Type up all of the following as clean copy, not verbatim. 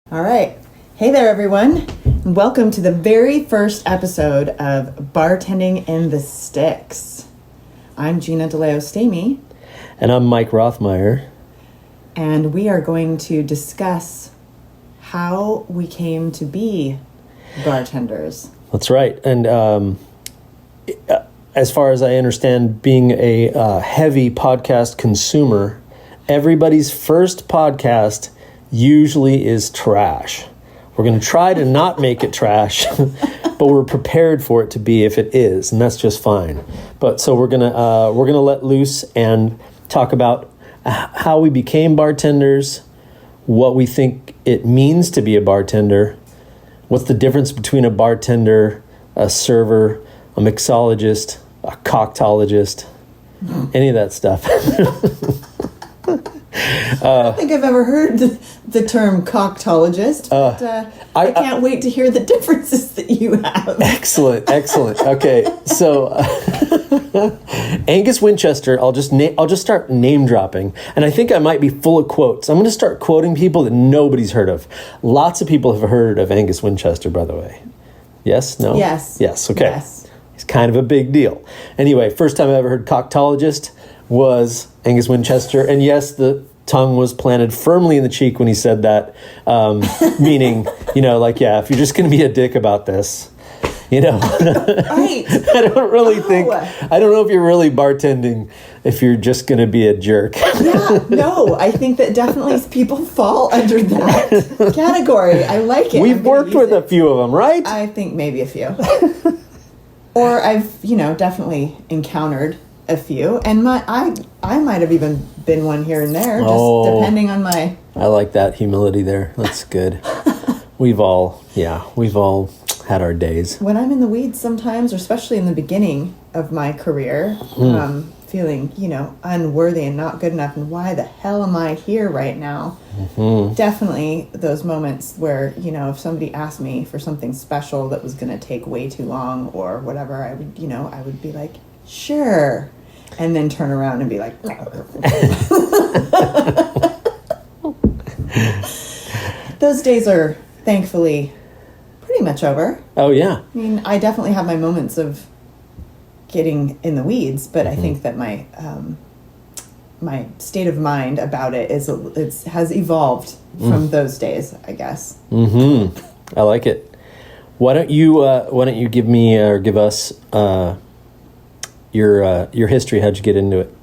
All right. Hey there, everyone. Welcome to the very first episode of Bartending in the Sticks. I'm Gina DeLeo-Stamey. And I'm Mike Rothmeyer. And we are going to discuss how we came to be bartenders. That's right. And as far as I understand, being a heavy podcast consumer, everybody's first podcast usually is trash. We're going to try to not make it trash, but we're prepared for it to be if it is, and that's just fine. But so we're gonna let loose and talk about how we became bartenders, what we think it means to be a bartender, what's the difference between a bartender, a server, a mixologist, a cocktailologist, any of that stuff. I don't think I've ever heard the term cocktologist, but I can't wait to hear the differences that you have. Excellent. Okay, so Angus Winchester, I'll just start name dropping, and I think I might be full of quotes. I'm going to start quoting people that nobody's heard of. Lots of people have heard of Angus Winchester, by the way. Yes? No? Yes. Okay. Yes. He's kind of a big deal. Anyway, first time I ever heard cocktologist was Angus Winchester, and yes, the tongue was planted firmly in the cheek when he said that, meaning, if you're just going to be a dick about this, Right. I don't know if you're really bartending if you're just going to be a jerk. Yeah, no, I think that definitely people fall under that category. I like it. We've worked with a few of them, right? I think maybe a few. Or I've, definitely encountered a few, and I might have even been one here and there, just depending on my... I like that humility there. That's good. We've all had our days. When I'm in the weeds sometimes, or especially in the beginning of my career, feeling, unworthy and not good enough, and why the hell am I here right now? Mm-hmm. Definitely those moments where, if somebody asked me for something special that was going to take way too long or whatever, I would be like, sure. And then turn around and be like... Those days are thankfully pretty much over. Oh, yeah. I mean, I definitely have my moments of getting in the weeds, but I think that my my state of mind about it has evolved from those days, I guess. Mm-hmm. I like it. Why don't you give me or give us your history? How'd you get into it?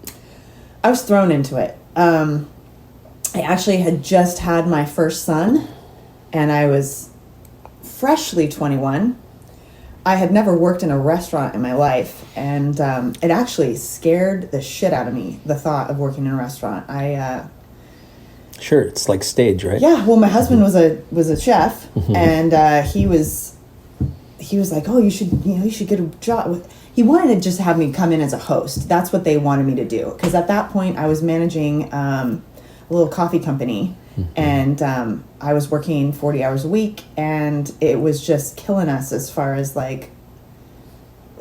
I was thrown into it. I actually had just had my first son, and I was freshly 21. I had never worked in a restaurant in my life, and it actually scared the shit out of me, the thought of working in a restaurant. Sure, it's like stage, right? Yeah, well, my husband was a chef, and he was like, "Oh, you should get a job." He wanted to just have me come in as a host. That's what they wanted me to do, because at that point I was managing a little coffee company, and I was working 40 hours a week, and it was just killing us as far as like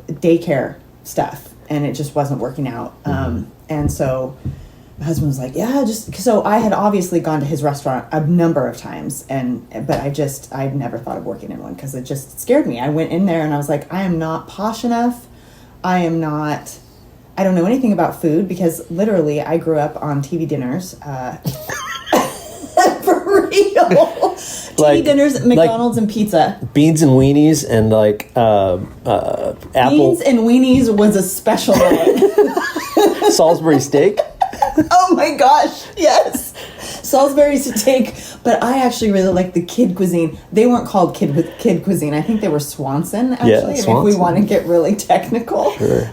daycare stuff, and it just wasn't working out. And so my husband was like, yeah, so I had obviously gone to his restaurant a number of times, but I'd never thought of working in one because it just scared me. I went in there and I was like, I am not posh enough. I don't know anything about food, because literally I grew up on TV dinners. For real. TV dinners, McDonald's, and pizza. Beans and weenies and apple. Beans and weenies was a special night. Salisbury steak. Oh my gosh, yes. Salisbury steak, but I actually really like the kid cuisine. They weren't called kid cuisine. I think they were Swanson, actually, yeah, Swanson. If we want to get really technical. Sure.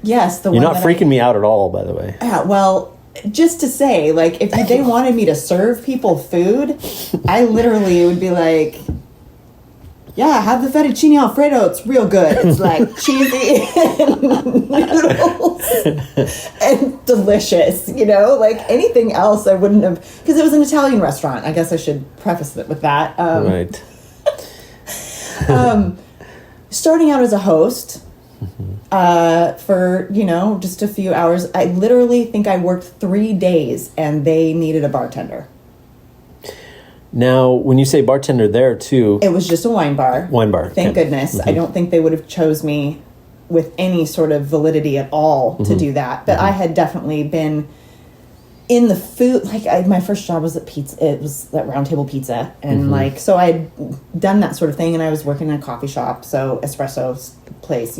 Yes, You're not freaking me out at all, by the way. Yeah, well, just to say, like, if they wanted me to serve people food, I literally would be like, yeah, have the fettuccine Alfredo. It's real good. It's like cheesy and noodles and delicious, like anything else I wouldn't have, because it was an Italian restaurant. I guess I should preface it with that. Right. Starting out as a host, for, just a few hours, I literally think I worked 3 days and they needed a bartender. Now, when you say bartender there too, It was just a wine bar. Wine bar. Thank okay. goodness. I don't think they would have chose me with any sort of validity at all to do that. But I had definitely been in the food. Like my first job was at pizza. It was at Round Table Pizza, and so I had done that sort of thing. And I was working in a coffee shop, so espresso place,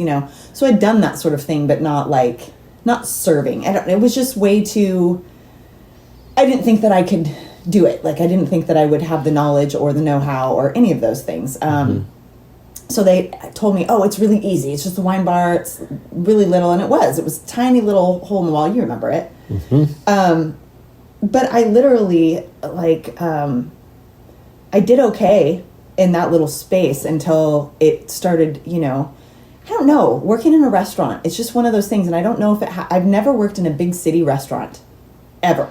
So I'd done that sort of thing, but not serving. It was just way too. I didn't think that I could do it. Like, I didn't think that I would have the knowledge or the know-how or any of those things. So they told me, oh, it's really easy. It's just a wine bar. It's really little. And it was a tiny little hole in the wall. You remember it. But I literally, I did okay in that little space until it started, I don't know, working in a restaurant. It's just one of those things. And I don't know if I've never worked in a big city restaurant, ever.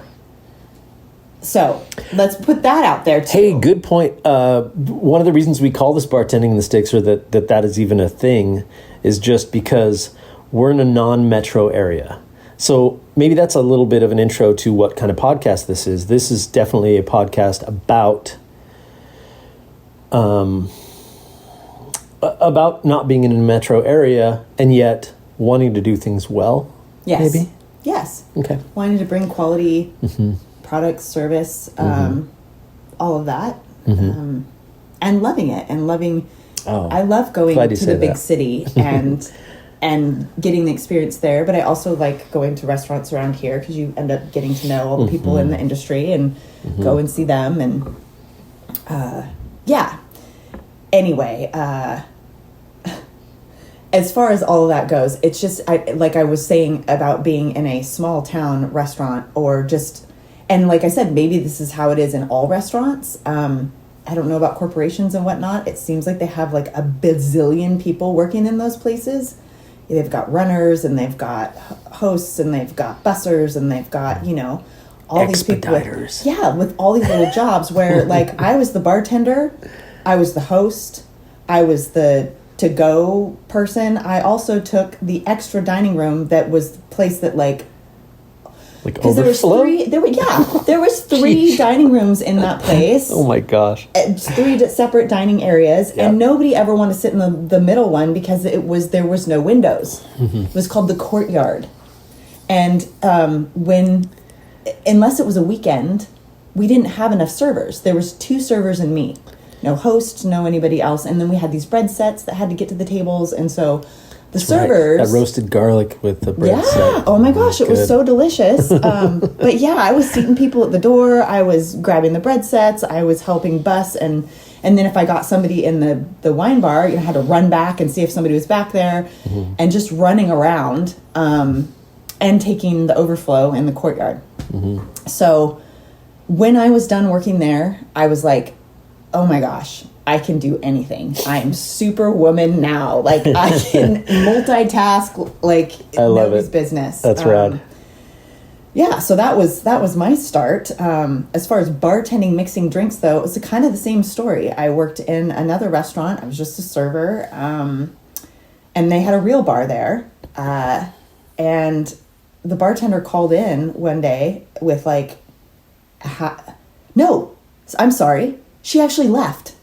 So let's put that out there too. Hey, good point. One of the reasons we call this bartending in the sticks, or that is even a thing, is just because we're in a non-metro area. So maybe that's a little bit of an intro to what kind of podcast this is. This is definitely a podcast about not being in a metro area and yet wanting to do things well. Yes. Maybe. Yes. Okay. Wanting to bring quality product, service, all of that, and loving it and loving. Oh, I love going to the big that. city and getting the experience there, but I also like going to restaurants around here because you end up getting to know all the people in the industry and go and see them and yeah. Anyway, as far as all of that goes, it's just like I was saying about being in a small town restaurant or just. And like I said, maybe this is how it is in all restaurants. I don't know about corporations and whatnot. It seems like they have like a bazillion people working in those places. They've got runners and they've got hosts and they've got bussers and they've got, all these people. With all these little jobs where like I was the bartender, I was the host, I was the to-go person. I also took the extra dining room that was the place that because there was three dining rooms in that place. Oh my gosh. 3 separate dining areas, and nobody ever wanted to sit in the middle one because there was no windows. It was called the courtyard. And unless it was a weekend, we didn't have enough servers. There was 2 servers and me. No host, no anybody else. And then we had these bread sets that had to get to the tables, and so the servers... That roasted garlic with the bread set. Oh my gosh, it was so delicious. But yeah, I was seating people at the door. I was grabbing the bread sets. I was helping bus. And then if I got somebody in the wine bar, I had to run back and see if somebody was back there. And just running around and taking the overflow in the courtyard. So when I was done working there, I was like, oh my gosh, I can do anything. I am superwoman now. Like I can multitask like nobody's business. That's rad. Yeah, so that was my start. As far as bartending, mixing drinks though, it was kind of the same story. I worked in another restaurant. I was just a server. And they had a real bar there. And the bartender called in one day with like no, I'm sorry. She actually left.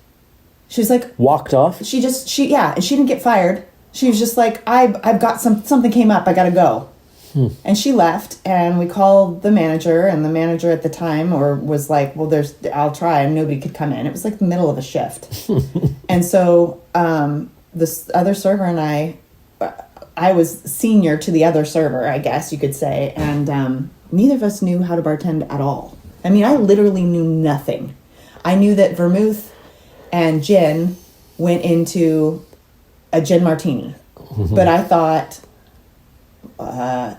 She was like... Walked off? And she didn't get fired. She was just like, I've got something came up, I gotta go. And she left, and we called the manager, and the manager at the time was like, well, I'll try, and nobody could come in. It was like the middle of a shift. And so this other server and I was senior to the other server, I guess you could say, and neither of us knew how to bartend at all. I mean, I literally knew nothing. I knew that vermouth and gin went into a gin martini. But I thought,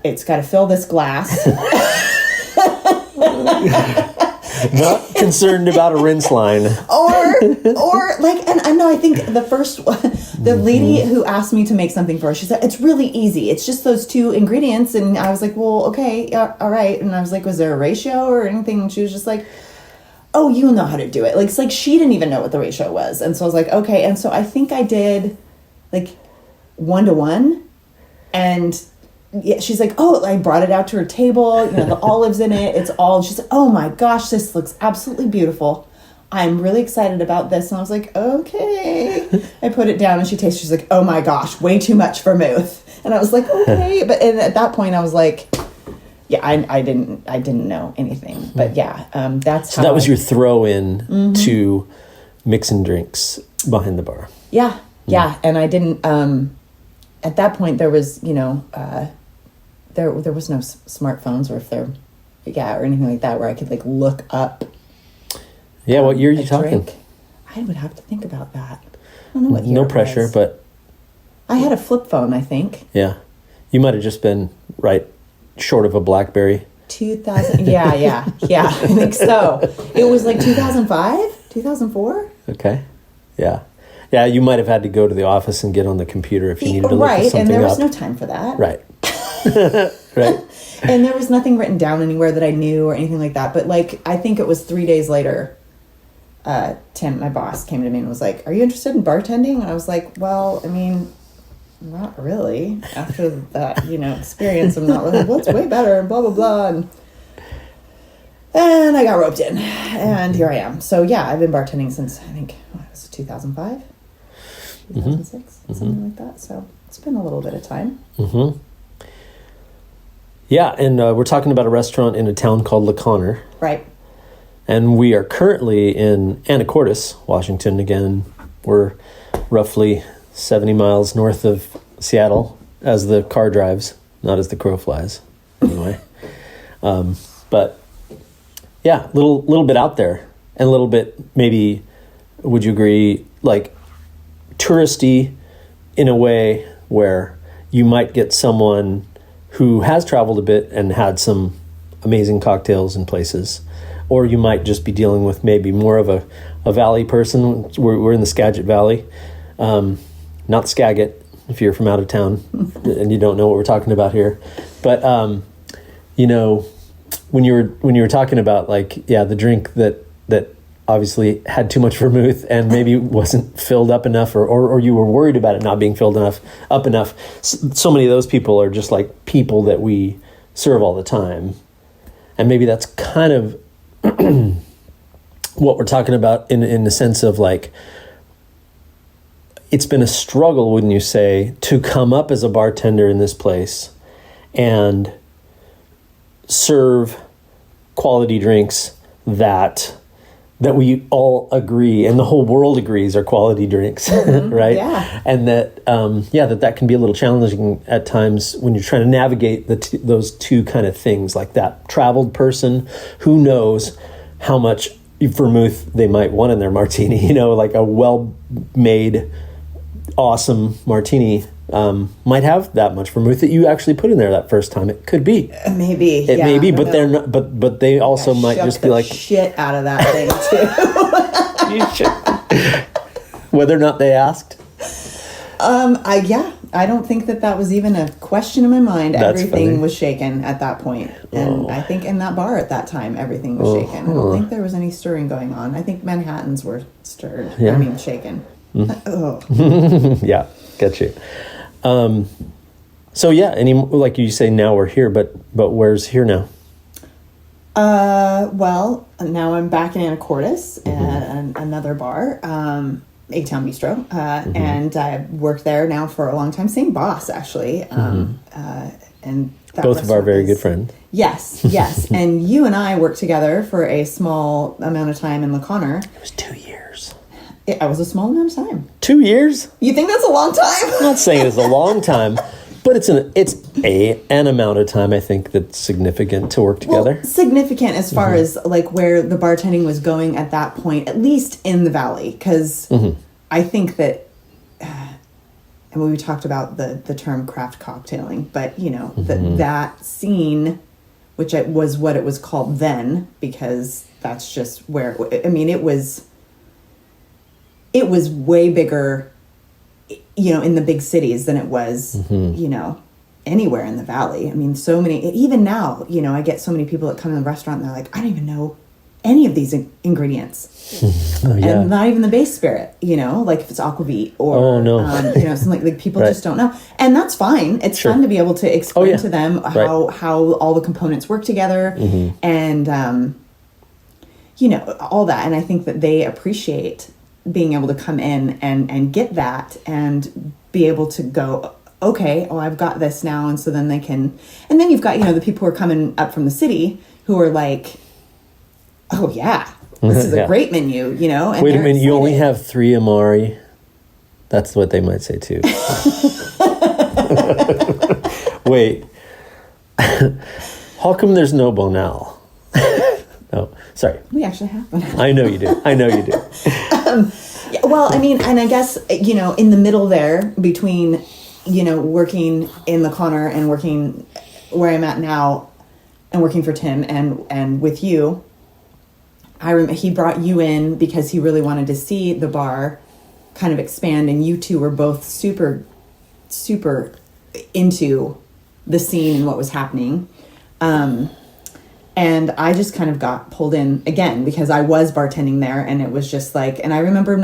it's got to fill this glass. Not concerned about a rinse line. or like, and I know, I think the lady who asked me to make something for her, she said, it's really easy. It's just those 2 ingredients. And I was like, well, okay, all right. And I was like, was there a ratio or anything? And she was just like, oh, you know how to do it. Like, it's like she didn't even know what the ratio was. And so I was like, okay. And so I think I did like 1-to-1. And yeah, she's like, oh, I brought it out to her table. The olives in it. It's all, she's like, oh my gosh, this looks absolutely beautiful. I'm really excited about this. And I was like, okay. I put it down and she tasted, she's like, oh my gosh, way too much vermouth. And I was like, okay. But and at that point I was like, yeah, I didn't know anything. But yeah, that's so how that was your throw in to mixing drinks behind the bar. Yeah. Yeah. And I didn't, at that point there was, there was no smartphones or anything like that where I could like look up. Yeah. What year are you talking? Drink. I would have to think about that. I don't know what year No it pressure, was. but I had a flip phone, I think. yeah, you might have just been right short of a BlackBerry. 2000. Yeah. I think so. It was like 2005, 2004. Okay. Yeah. Yeah, you might have had to go to the office and get on the computer if you needed to look Right, something and there was up. no time for that. Right. Right. And there was nothing written down anywhere that I knew or anything like that. But like, I think it was 3 days later, Tim, my boss, came to me and was like, are you interested in bartending? And I was like, well, I mean, not really. After that, experience, I'm not really, well, it's way better and blah, blah, blah. And I got roped in. And here I am. So yeah, I've been bartending since, I think, what was it, 2005? 2006? Something like that. So it's been a little bit of time. Mm-hmm. Yeah, and we're talking about a restaurant in a town called La Conner. Right. And we are currently in Anacortes, Washington. Again, we're roughly 70 miles north of Seattle as the car drives, not as the crow flies. Anyway. But yeah, little bit out there and a little bit, maybe, would you agree, like touristy in a way where you might get someone who has traveled a bit and had some amazing cocktails in places, or you might just be dealing with maybe more of a valley person. We're in the Skagit Valley, not Skagit if you're from out of town and you don't know what we're talking about here. But when you were talking about like, yeah, the drink that obviously had too much vermouth and maybe wasn't filled up enough, or you were worried about it not being filled up enough. So many of those people are just like people that we serve all the time. And maybe that's kind of what we're talking about in the sense of like, it's been a struggle, wouldn't you say, to come up as a bartender in this place and serve quality drinks that we all agree and the whole world agrees are quality drinks, right? Yeah. And that, that can be a little challenging at times when you're trying to navigate those two kind of things, like that traveled person who knows how much vermouth they might want in their martini, like a well-made, awesome martini might have that much vermouth that you actually put in there that first time. It could be. Maybe. It may be, but they're not. But they also might just be like shit out of that thing too. You should. Whether or not they asked. I don't think that was even a question in my mind. That's everything funny. was shaken at that point. And I think in that bar at that time, everything was shaken. I don't think there was any stirring going on. I think Manhattans were stirred. Yeah. I mean, shaken. Yeah, get you. So yeah, like you say, now we're here, but where's here now? Well, now I'm back in Anacortes at another bar, A-Town Bistro, and I worked there now for a long time. Same boss, actually. And that Both of our very is- good friends. Yes. And you and I worked together for a small amount of time in La Conner. It was 2 years. It was a small amount of time. 2 years? You think that's a long time? I'm not saying it's a long time, but it's an amount of time I think that's significant to work together. Well, significant as far as like where the bartending was going at that point, at least in the Valley, because I think that, and we talked about the term craft cocktailing, but that scene, which was what it was called then, because that's just where, I mean, it was way bigger, in the big cities than it was, anywhere in the Valley. I mean, so many, even now, I get so many people that come in the restaurant and they're like, I don't even know any of these ingredients. Oh, yeah. And not even the base spirit, like if it's aquavit or, something like people Right. just don't know. And that's fine. It's Sure. fun to be able to explain to them Right. how all the components work together. And, all that. And I think that they appreciate being able to come in and get that and be able to go, okay, oh, I've got this now. And so then they can, and then you've got, the people who are coming up from the city who are like, oh yeah, this is a great menu, And wait a minute, you only have 3 Amari? That's what they might say too. Wait, how come there's no Bonal? No, sorry. We actually have one. I know you do. Well, I mean, and I guess, in the middle there between, working in the Connor and working where I'm at now and working for Tim and with you, he brought you in because he really wanted to see the bar kind of expand, and you two were both super, super into the scene and what was happening. And I just kind of got pulled in again because I was bartending there, and it was just like, and I remember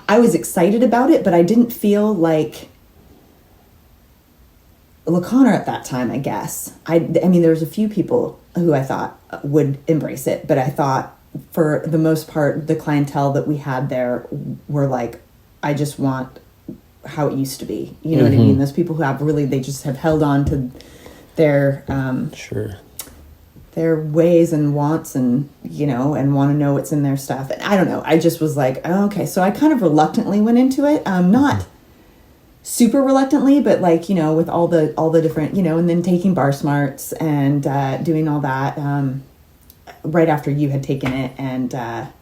I was excited about it, but I didn't feel like Le Connor at that time, I guess. I mean, there was a few people who I thought would embrace it, but I thought for the most part, the clientele that we had there were like, I just want how it used to be. You know what I mean? Those people who they just have held on to their, sure, their ways and wants and, and want to know what's in their stuff. And I don't know. I just was like, oh, okay. So I kind of reluctantly went into it. Not super reluctantly, but like, with all the different, and then taking bar smarts and doing all that right after you had taken it. And of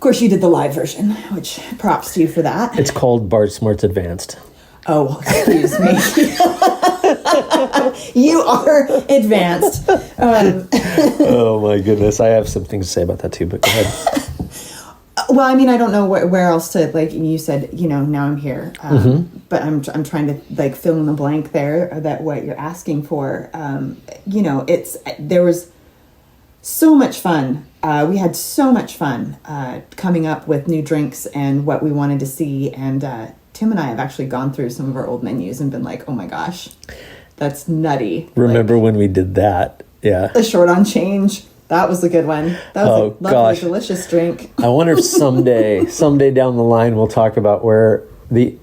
course you did the live version, which props to you for that. It's called Bar Smarts Advanced. Oh, excuse me. You are advanced. Oh my goodness. I have some things to say about that too, but go ahead. Well, I mean, I don't know where else to, like you said, now I'm here. But I'm trying to like fill in the blank there that what you're asking for. There was so much fun. We had so much fun coming up with new drinks and what we wanted to see. And Tim and I have actually gone through some of our old menus and been like, oh my gosh, that's nutty. Remember when we did that? Yeah. The short on change. That was a good one. That was a lovely, delicious drink. I wonder if someday down the line, we'll talk about where the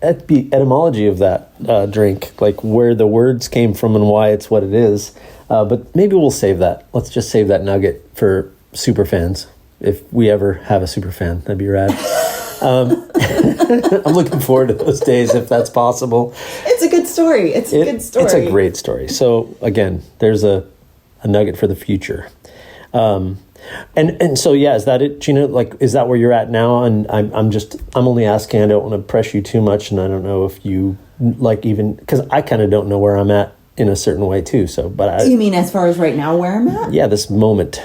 etymology of that drink, like where the words came from and why it's what it is. But maybe we'll save that. Let's just save that nugget for super fans. If we ever have a super fan, that'd be rad. I'm looking forward to those days if that's possible. It's a good story. It's a good story. It's a great story. So again, there's a nugget for the future. And so, yeah, is that it, Gina? Like, is that where you're at now? And I'm only asking, I don't want to press you too much. And I don't know if you like even, cause I kind of don't know where I'm at in a certain way too. So, but you mean as far as right now where I'm at? Yeah, this moment.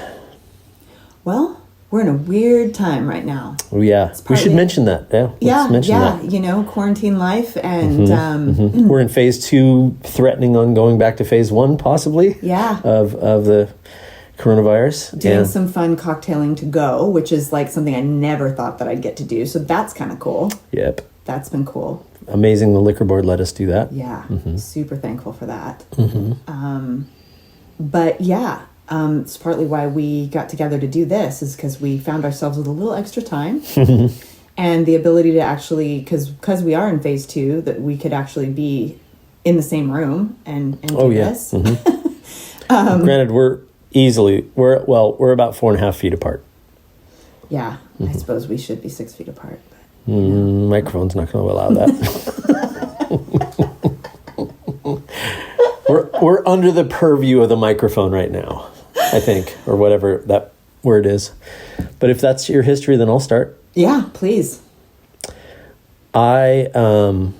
Well, we're in a weird time right now. Oh, yeah. We should mention that. Yeah. Let's mention that. Quarantine life. And we're in phase 2, threatening on going back to phase 1, possibly. Yeah. Of the coronavirus. Doing some fun cocktailing to go, which is like something I never thought that I'd get to do. So that's kind of cool. Yep. That's been cool. Amazing the liquor board let us do that. Yeah. Super thankful for that. But yeah. It's partly why we got together to do this is because we found ourselves with a little extra time and the ability to actually, because we are in phase 2, that we could actually be in the same room and do this. Granted, we're about 4.5 feet apart. Yeah, I suppose we should be 6 feet apart. But, microphone's not going to allow that. We're under the purview of the microphone right now. I think, or whatever that word is. But if that's your history, then I'll start. Yeah, please. I am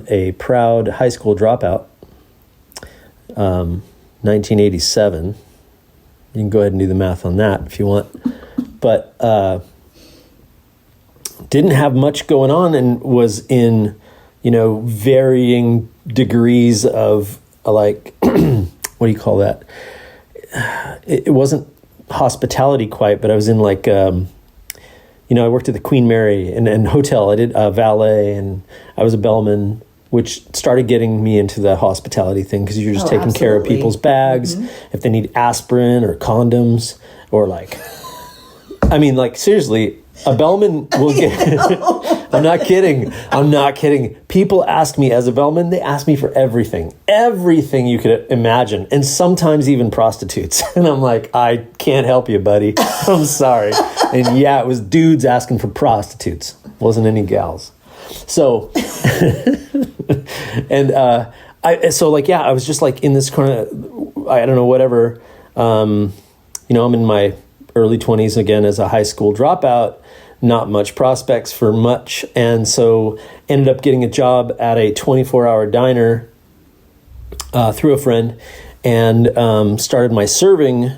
a proud high school dropout. 1987. You can go ahead and do the math on that if you want. But didn't have much going on and was in, varying degrees of like, what do you call that? It wasn't hospitality quite, but I was in like, I worked at the Queen Mary and hotel. I did valet and I was a bellman. which started getting me into the hospitality thing because you're just taking care of absolutely. people's bags. If they need aspirin or condoms or like, I mean, like seriously, a bellman will get, I'm not kidding. People ask me as a bellman, they ask me for everything you could imagine. And sometimes even prostitutes. And I'm like, I can't help you, buddy. I'm sorry. And yeah, it was dudes asking for prostitutes. Wasn't any gals. So, and I was just like in this kind of, I don't know, whatever, I'm in my early 20s again as a high school dropout, not much prospects for much. And so ended up getting a job at a 24-hour diner through a friend and started my serving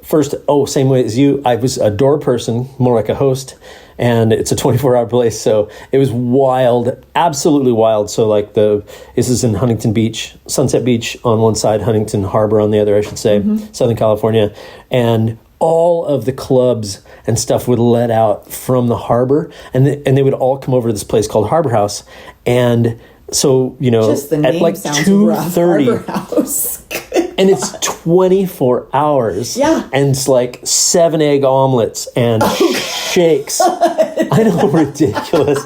first. same way as you. I was a door person, more like a host. And it's a 24-hour place, so it was wild, absolutely wild. So like this is in Huntington Beach, Sunset Beach on one side, Huntington Harbor on the other, I should say, Southern California. And all of the clubs and stuff would let out from the harbor, and they would all come over to this place called Harbor House. And so, Just the name at like sounds 2:30, rough. Harbor House. and it's 24 hours. Yeah. And it's like 7 egg omelets and shakes. I know, ridiculous.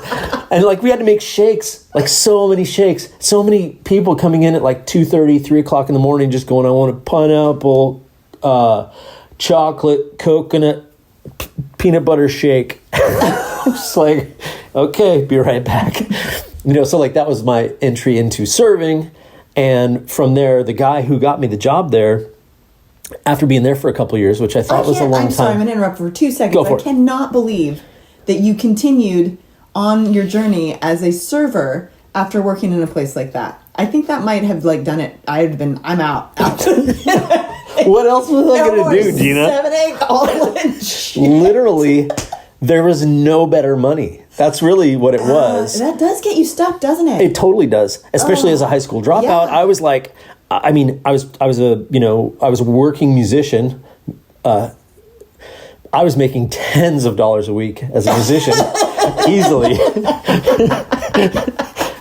And like we had to make shakes, like so many shakes. So many people coming in at like 2:30, 3 o'clock in the morning just going, I want a pineapple, chocolate, coconut, peanut butter shake. Just like, okay, be right back. So like that was my entry into serving. And from there, the guy who got me the job there, after being there for a couple of years, which I thought was a long time. I'm sorry, I'm going to interrupt for 2 seconds. Go for it. I cannot believe that you continued on your journey as a server after working in a place like that. I think that might have like done it. I'm out. What else was I going to do, Gina? 7 egg omelets. Literally, there was no better money. That's really what it was. That does get you stuck, doesn't it? It totally does, especially as a high school dropout. Yeah. I was like, I was a working musician. I was making tens of dollars a week as a musician, easily,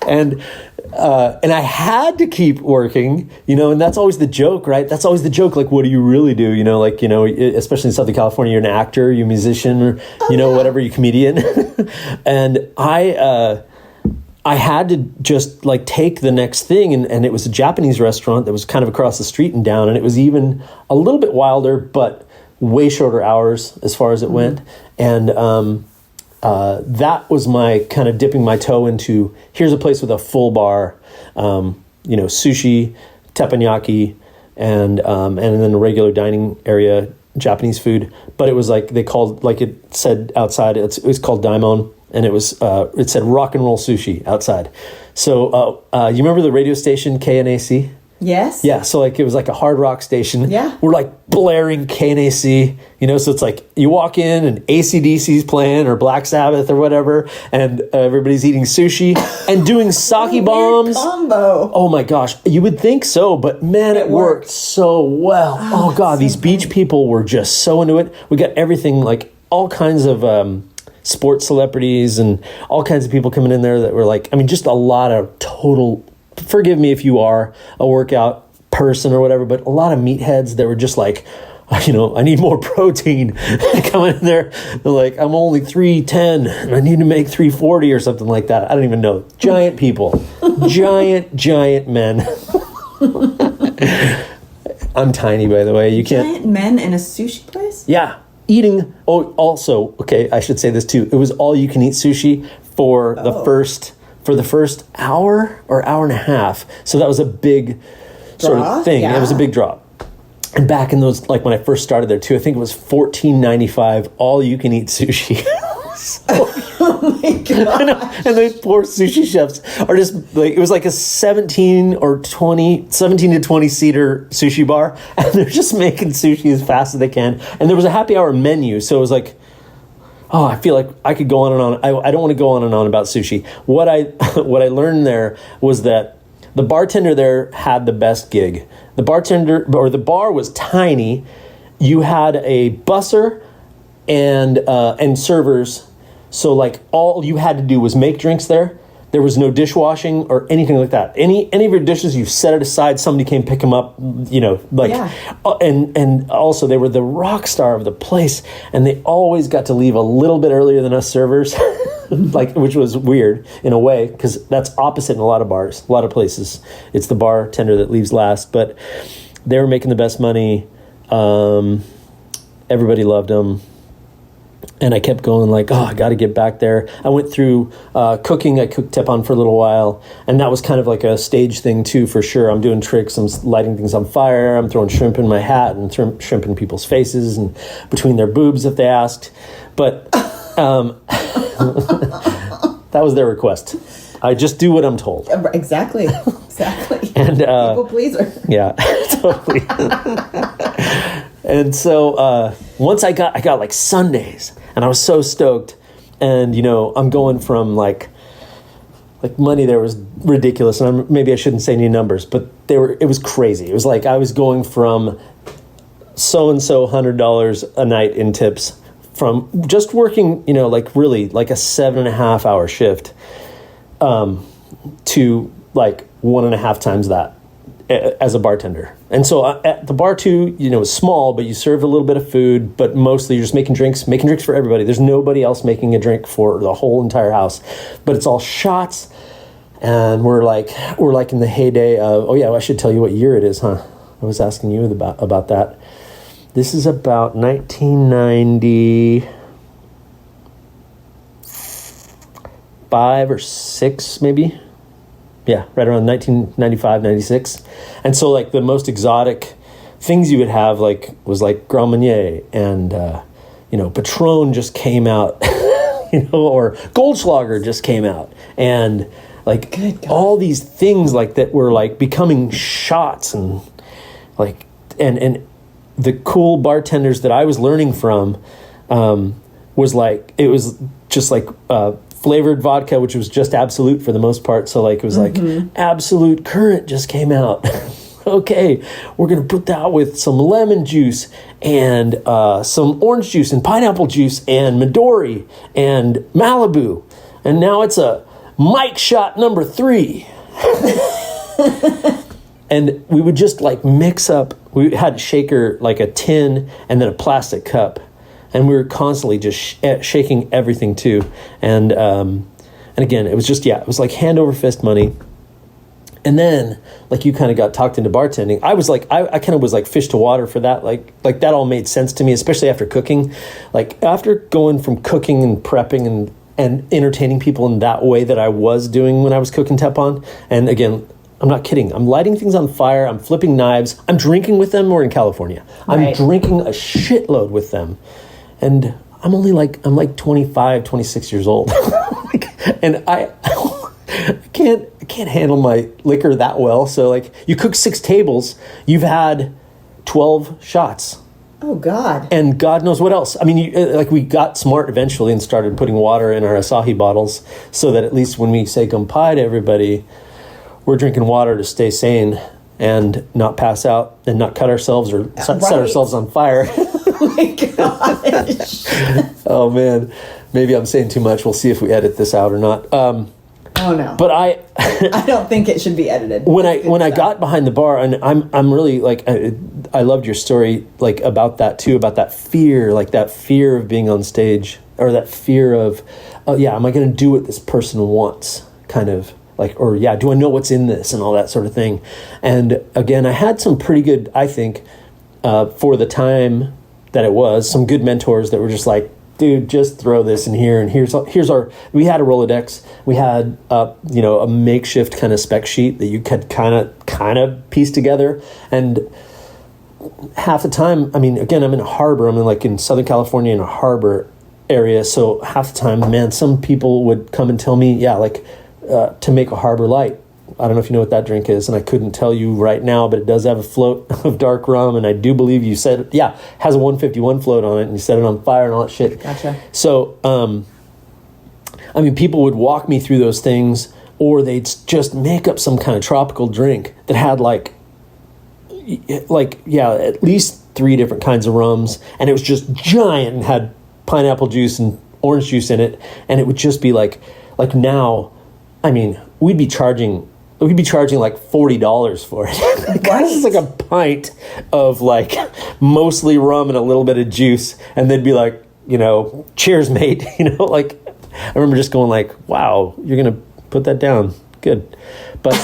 and I had to keep working, and that's always the joke, right? That's always the joke. Like, what do you really do? Especially in Southern California, you're an actor, you're a musician, or whatever, you're a comedian. And I had to just like take the next thing, and it was a Japanese restaurant that was kind of across the street in down, and it was even a little bit wilder, but way shorter hours as far as it went. And that was my kind of dipping my toe into, here's a place with a full bar, sushi, teppanyaki, and then a regular dining area, Japanese food. But it was like, they called, like it said outside, it was called Daimon, and it said rock and roll sushi outside. So you remember the radio station KNAC? Yes. Yeah, so like it was like a hard rock station. Yeah. We're like blaring KNAC, so it's like you walk in and AC/DC's playing or Black Sabbath or whatever, and everybody's eating sushi and doing sake bombs. Combo. Oh my gosh, you would think so, but man, it worked so well. Oh God, these beach people were just so into it. We got everything, like all kinds of sports celebrities and all kinds of people coming in there that were like, just a lot of total, forgive me if you are a workout person or whatever, but a lot of meatheads that were just like, I need more protein. Coming in there, they're like, I'm only 310 and I need to make 340 or something like that. I don't even know. Giant people. giant men. I'm tiny, by the way. You can't. Giant men in a sushi place? Yeah. Eating. Oh, also, okay, I should say this too. It was all you can eat sushi for the first hour or hour and a half. So that was a big sort of thing. Yeah. It was a big drop. And back in those, like when I first started there too, I think it was $14.95, all you can eat sushi. Oh my God. And those poor sushi chefs are just like, it was like a 17 to 20 seater sushi bar. And they're just making sushi as fast as they can. And there was a happy hour menu. So it was like, oh, I feel like I could go on and on. I don't want to go on and on about sushi. What I learned there was that the bartender there had the best gig. The bar was tiny. You had a busser and servers. So like all you had to do was make drinks there. There was no dishwashing or anything like that. Any of your dishes, you set it aside. Somebody came pick them up. And also they were the rock star of the place, and they always got to leave a little bit earlier than us servers, which was weird in a way, because that's opposite in a lot of bars, a lot of places. It's the bartender that leaves last, but they were making the best money. Everybody loved them. And I kept going like, I got to get back there. I went through cooking. I cooked teppan for a little while. And that was kind of like a stage thing too, for sure. I'm doing tricks. I'm lighting things on fire. I'm throwing shrimp in my hat and shrimp in people's faces and between their boobs if they asked. But that was their request. I just do what I'm told. Exactly. And people pleaser. Yeah, totally. And so once I got like Sundays, and I was so stoked. And I'm going from like money there was ridiculous, and maybe I shouldn't say any numbers, but it was crazy. It was like I was going from so and so $100 a night in tips from just working, really like a 7.5 hour shift, to like 1.5 times that as a bartender. And so at the bar too, it's small, but you serve a little bit of food, but mostly you're just making drinks for everybody. There's nobody else making a drink for the whole entire house, but it's all shots. And we're like in the heyday of, I should tell you what year it is, huh? I was asking you about that. This is about 1995 or 6, maybe. Yeah, right around 1995, 96. And so like the most exotic things you would have was Grand Marnier and, Patron just came out, or Goldschlager just came out. And like all these things like that were like becoming shots, and like, and the cool bartenders that I was learning from, was like, it was just like, flavored vodka, which was just Absolute for the most part. So like it was like Absolute Current just came out. Okay, we're gonna put that with some lemon juice and some orange juice and pineapple juice and Midori and Malibu, and now it's a Mike shot number 3. And we would just like mix up. We had a shaker, like a tin and then a plastic cup. And we were constantly just shaking everything too. And again, it was just, it was like hand over fist money. And then like you kind of got talked into bartending. I was like, I kind of was like fish to water for that. Like that all made sense to me, especially after cooking. Like after going from cooking and prepping and entertaining people in that way that I was doing when I was cooking teppan. And again, I'm not kidding. I'm lighting things on fire. I'm flipping knives. I'm drinking with them. We're in California. Right. I'm drinking a shitload with them. And I'm like 25, 26 years old. And I can't handle my liquor that well. So like you cook 6 tables, you've had 12 shots. Oh God. And God knows what else. I mean, we got smart eventually and started putting water in our Asahi bottles so that at least when we say kampai to everybody, we're drinking water to stay sane and not pass out and not cut ourselves or set ourselves on fire. Oh my gosh. Oh man, maybe I'm saying too much. We'll see if we edit this out or not. Oh no. But I don't think it should be edited. When I got behind the bar, and I'm really like I loved your story like about that too, about that fear of being on stage, or that fear of am I going to do what this person wants, kind of. Like, or do I know what's in this and all that sort of thing. And again, I had some pretty good, I think, for the time that it was, some good mentors that were just like, dude, just throw this in here. And here's our, we had a Rolodex. We had, a makeshift kind of spec sheet that you could kind of piece together. And half the time, I mean, again, I'm in a harbor. I'm in Southern California in a harbor area. So half the time, man, some people would come and tell me, to make a Harbor Light. I don't know if you know what that drink is, and I couldn't tell you right now, but it does have a float of dark rum, and I do believe you said, has a 151 float on it, and you set it on fire and all that shit. Gotcha. So, I mean, people would walk me through those things, or they'd just make up some kind of tropical drink that had at least 3 different kinds of rums, and it was just giant and had pineapple juice and orange juice in it, and it would just be like now, I mean, we'd be charging like $40 for it. It's like a pint of like mostly rum and a little bit of juice, and they'd be like, cheers, mate. Like I remember just going like, wow, you're gonna put that down, good. But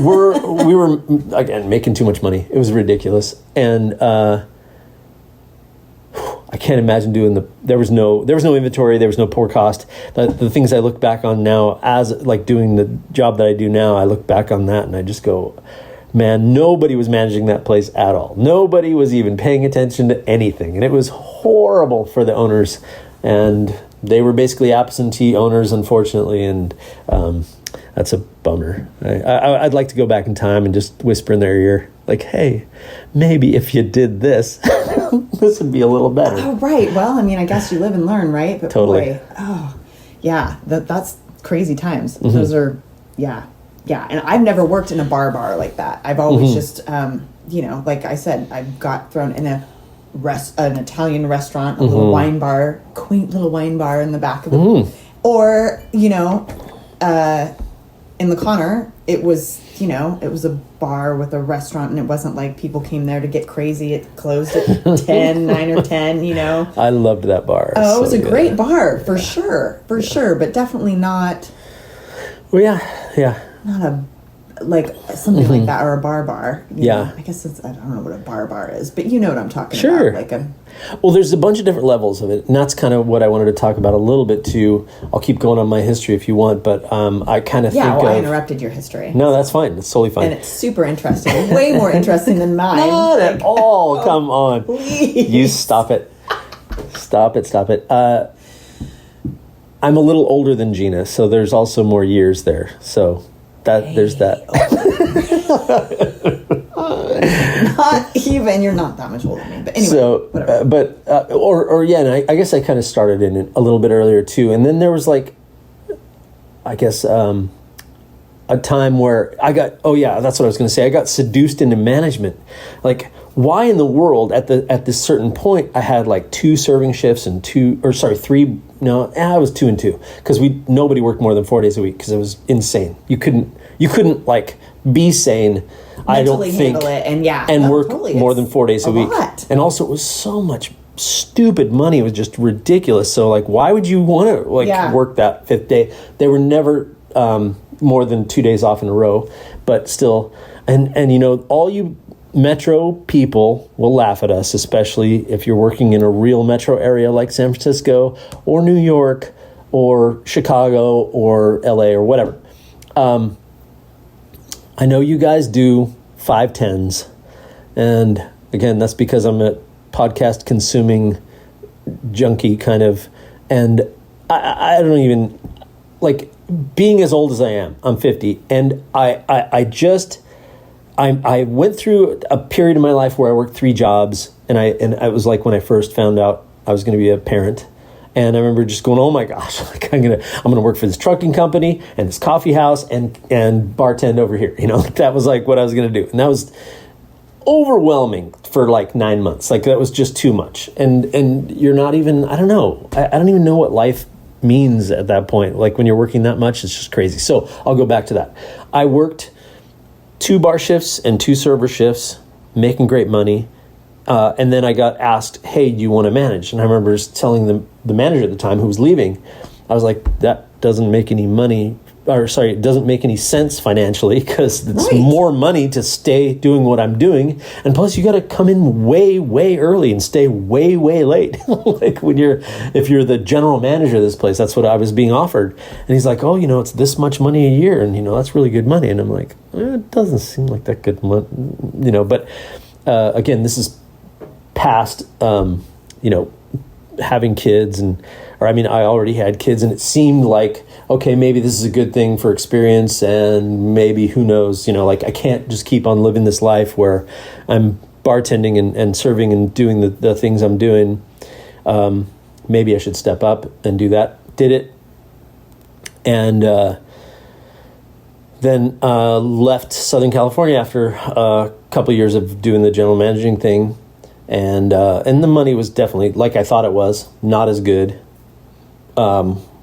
we were again making too much money. It was ridiculous, and I can't imagine doing there was no inventory, there was no pour cost. The things I look back on now as like doing the job that I do now, I look back on that and I just go, man, nobody was managing that place at all. Nobody was even paying attention to anything. And it was horrible for the owners. And they were basically absentee owners, unfortunately. And that's a bummer. I'd like to go back in time and just whisper in their ear, like, hey, maybe if you did this, this would be a little better. Oh, right. Well, I mean, I guess you live and learn, right? But totally. Boy, yeah, that's crazy times. Mm-hmm. Those are, yeah. And I've never worked in a bar like that. I've always just, like I said, I've got thrown in an Italian restaurant, a little wine bar, quaint little wine bar in the back of the, or, in the Connor, it was a bar with a restaurant, and it wasn't like people came there to get crazy. It closed at 9 or 10, I loved that bar. Oh, it was a great bar, for sure, but definitely not. Well, yeah. Not a, like, something like that, or a bar. Yeah. I guess I don't know what a bar is, but you know what I'm talking sure. about. Well, there's a bunch of different levels of it, and that's kind of what I wanted to talk about a little bit too. I'll keep going on my history if you want, but I kind of think I interrupted your history. No, that's fine. It's totally fine. And it's super interesting. Way more interesting than mine. Not at all. Come on. Please. You stop it. Stop it. I'm a little older than Gina, so there's also more years there. So there's that. Not even. You're not that much older than me. But anyway. So, whatever. And I guess I kind of started in it a little bit earlier too. And then there was like, I guess, a time where that's what I was going to say. I got seduced into management. Like, why in the world at this certain point I had like 2 serving shifts and 3. No, I was 2 and 2 because nobody worked more than 4 days a week because it was insane. You couldn't like be sane. I don't think handle it and work more than 4 days a week. Lot. And also, it was so much stupid money. It was just ridiculous. So like, why would you want to work that 5th day? They were never more than 2 days off in a row, but still, and all you metro people will laugh at us, especially if you're working in a real metro area like San Francisco or New York or Chicago or LA or whatever. I know you guys do 5-10s, and again, that's because I'm a podcast consuming junkie kind of, and I don't even like being as old as I am. I'm 50, and I went through a period in my life where I worked 3 jobs, and I was like when I first found out I was going to be a parent, and I remember just going, oh my gosh, like I'm gonna work for this trucking company and this coffee house and bartend over here. That was like what I was gonna do, and that was overwhelming for like 9 months. Like that was just too much, and you're not even. I don't know. I don't even know what life means at that point. Like when you're working that much, it's just crazy. So I'll go back to that. I worked 2 bar shifts and 2 server shifts, making great money. And then I got asked, hey, do you want to manage? And I remember just telling the manager at the time who was leaving, I was like, that doesn't make any money. It doesn't make any sense financially because it's more money to stay doing what I'm doing. And plus you got to come in way, way early and stay way, way late. Like if you're the general manager of this place, that's what I was being offered. And he's like, oh, it's this much money a year. And, that's really good money. And I'm like, it doesn't seem like that good money, but again, this is past, having kids I already had kids, and it seemed like, okay, maybe this is a good thing for experience, and maybe, who knows, I can't just keep on living this life where I'm bartending and serving and doing the things I'm doing. Maybe I should step up and do that. Did it. And then left Southern California after a couple years of doing the general managing thing. And the money was definitely, like I thought it was, not as good.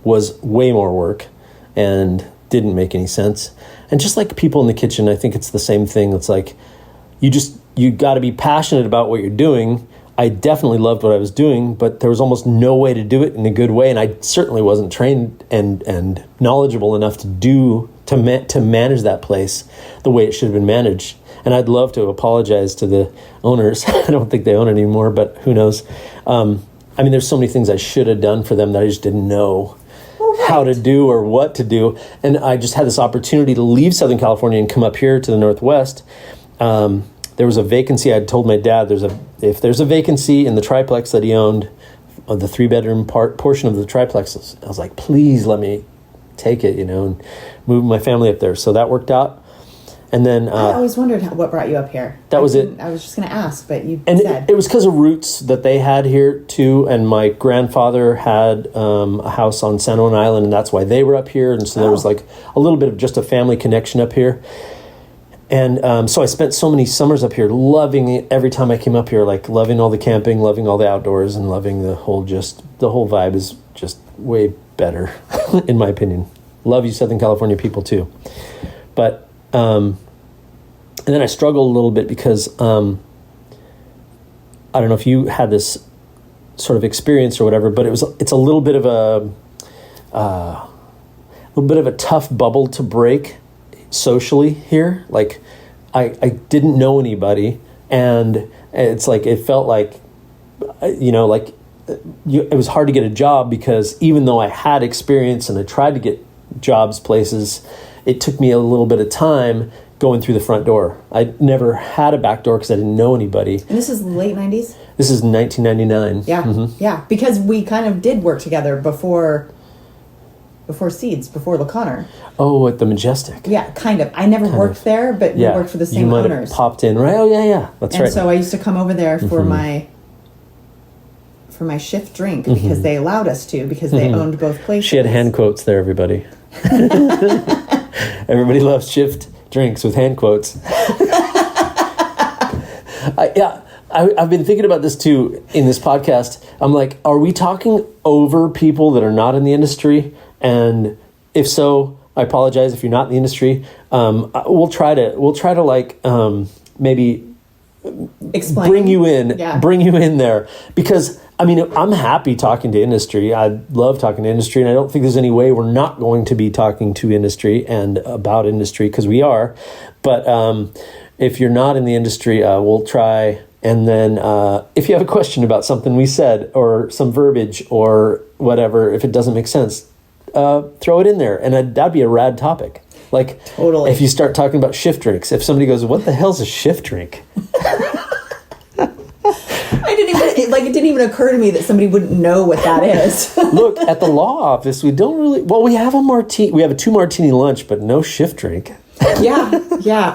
Was way more work, and didn't make any sense. And just like people in the kitchen, I think it's the same thing. It's like you got to be passionate about what you're doing. I definitely loved what I was doing, but there was almost no way to do it in a good way, and I certainly wasn't trained and knowledgeable enough to manage that place the way it should have been managed. And I'd love to apologize to the owners. I don't think they own it anymore, but who knows? I mean, there's so many things I should have done for them that I just didn't know how to do or what to do. And I just had this opportunity to leave Southern California and come up here to the Northwest. There was a vacancy. I'd told my dad, if there's a vacancy in the triplex that he owned, of the 3-bedroom portion of the triplexes, I was like, please let me take it, and move my family up there. So that worked out. And then I always wondered what brought you up here. That was it. I was just going to ask, but you said. It was because of roots that they had here too. And my grandfather had a house on San Juan Island, and that's why they were up here. And so there was like a little bit of just a family connection up here. And so I spent so many summers up here, loving it every time I came up here, like loving all the camping, loving all the outdoors, and loving the whole vibe is just way better, in my opinion. Love you Southern California people too. But, and then I struggled a little bit because, I don't know if you had this sort of experience or whatever, but it's a little bit of a tough bubble to break socially here. Like I didn't know anybody, and it's like it felt like it was hard to get a job, because even though I had experience and I tried to get jobs places, it took me a little bit of time going through the front door. I never had a back door because I didn't know anybody. And this is late 90s? This is 1999. Yeah. Mm-hmm. Yeah, because we kind of did work together before Seeds, before LeConnor. Oh, at the Majestic. Yeah, kind of. I never worked there, but we worked for the same owners. You might have popped in, right? Oh, yeah. That's right. And so I used to come over there for my shift drink, because they allowed us to, because they owned both places. She had hand quotes there, everybody. Everybody loves shift drinks with hand quotes. I've been thinking about this too in this podcast. I'm like, are we talking over people that are not in the industry? And if so, I apologize if you're not in the industry. We'll try to like maybe explain, bring you in there, because I mean, I'm happy talking to industry. I love talking to industry, and I don't think there's any way we're not going to be talking to industry and about industry, because we are. But if you're not in the industry, we'll try. And then if you have a question about something we said, or some verbiage or whatever, if it doesn't make sense, throw it in there. And that'd be a rad topic. Like, totally. If you start talking about shift drinks, if somebody goes, what the hell's a shift drink? It didn't even occur to me that somebody wouldn't know what that is. Look, at the law office, we don't really... Well, we have a 2-martini lunch, but no shift drink. Yeah.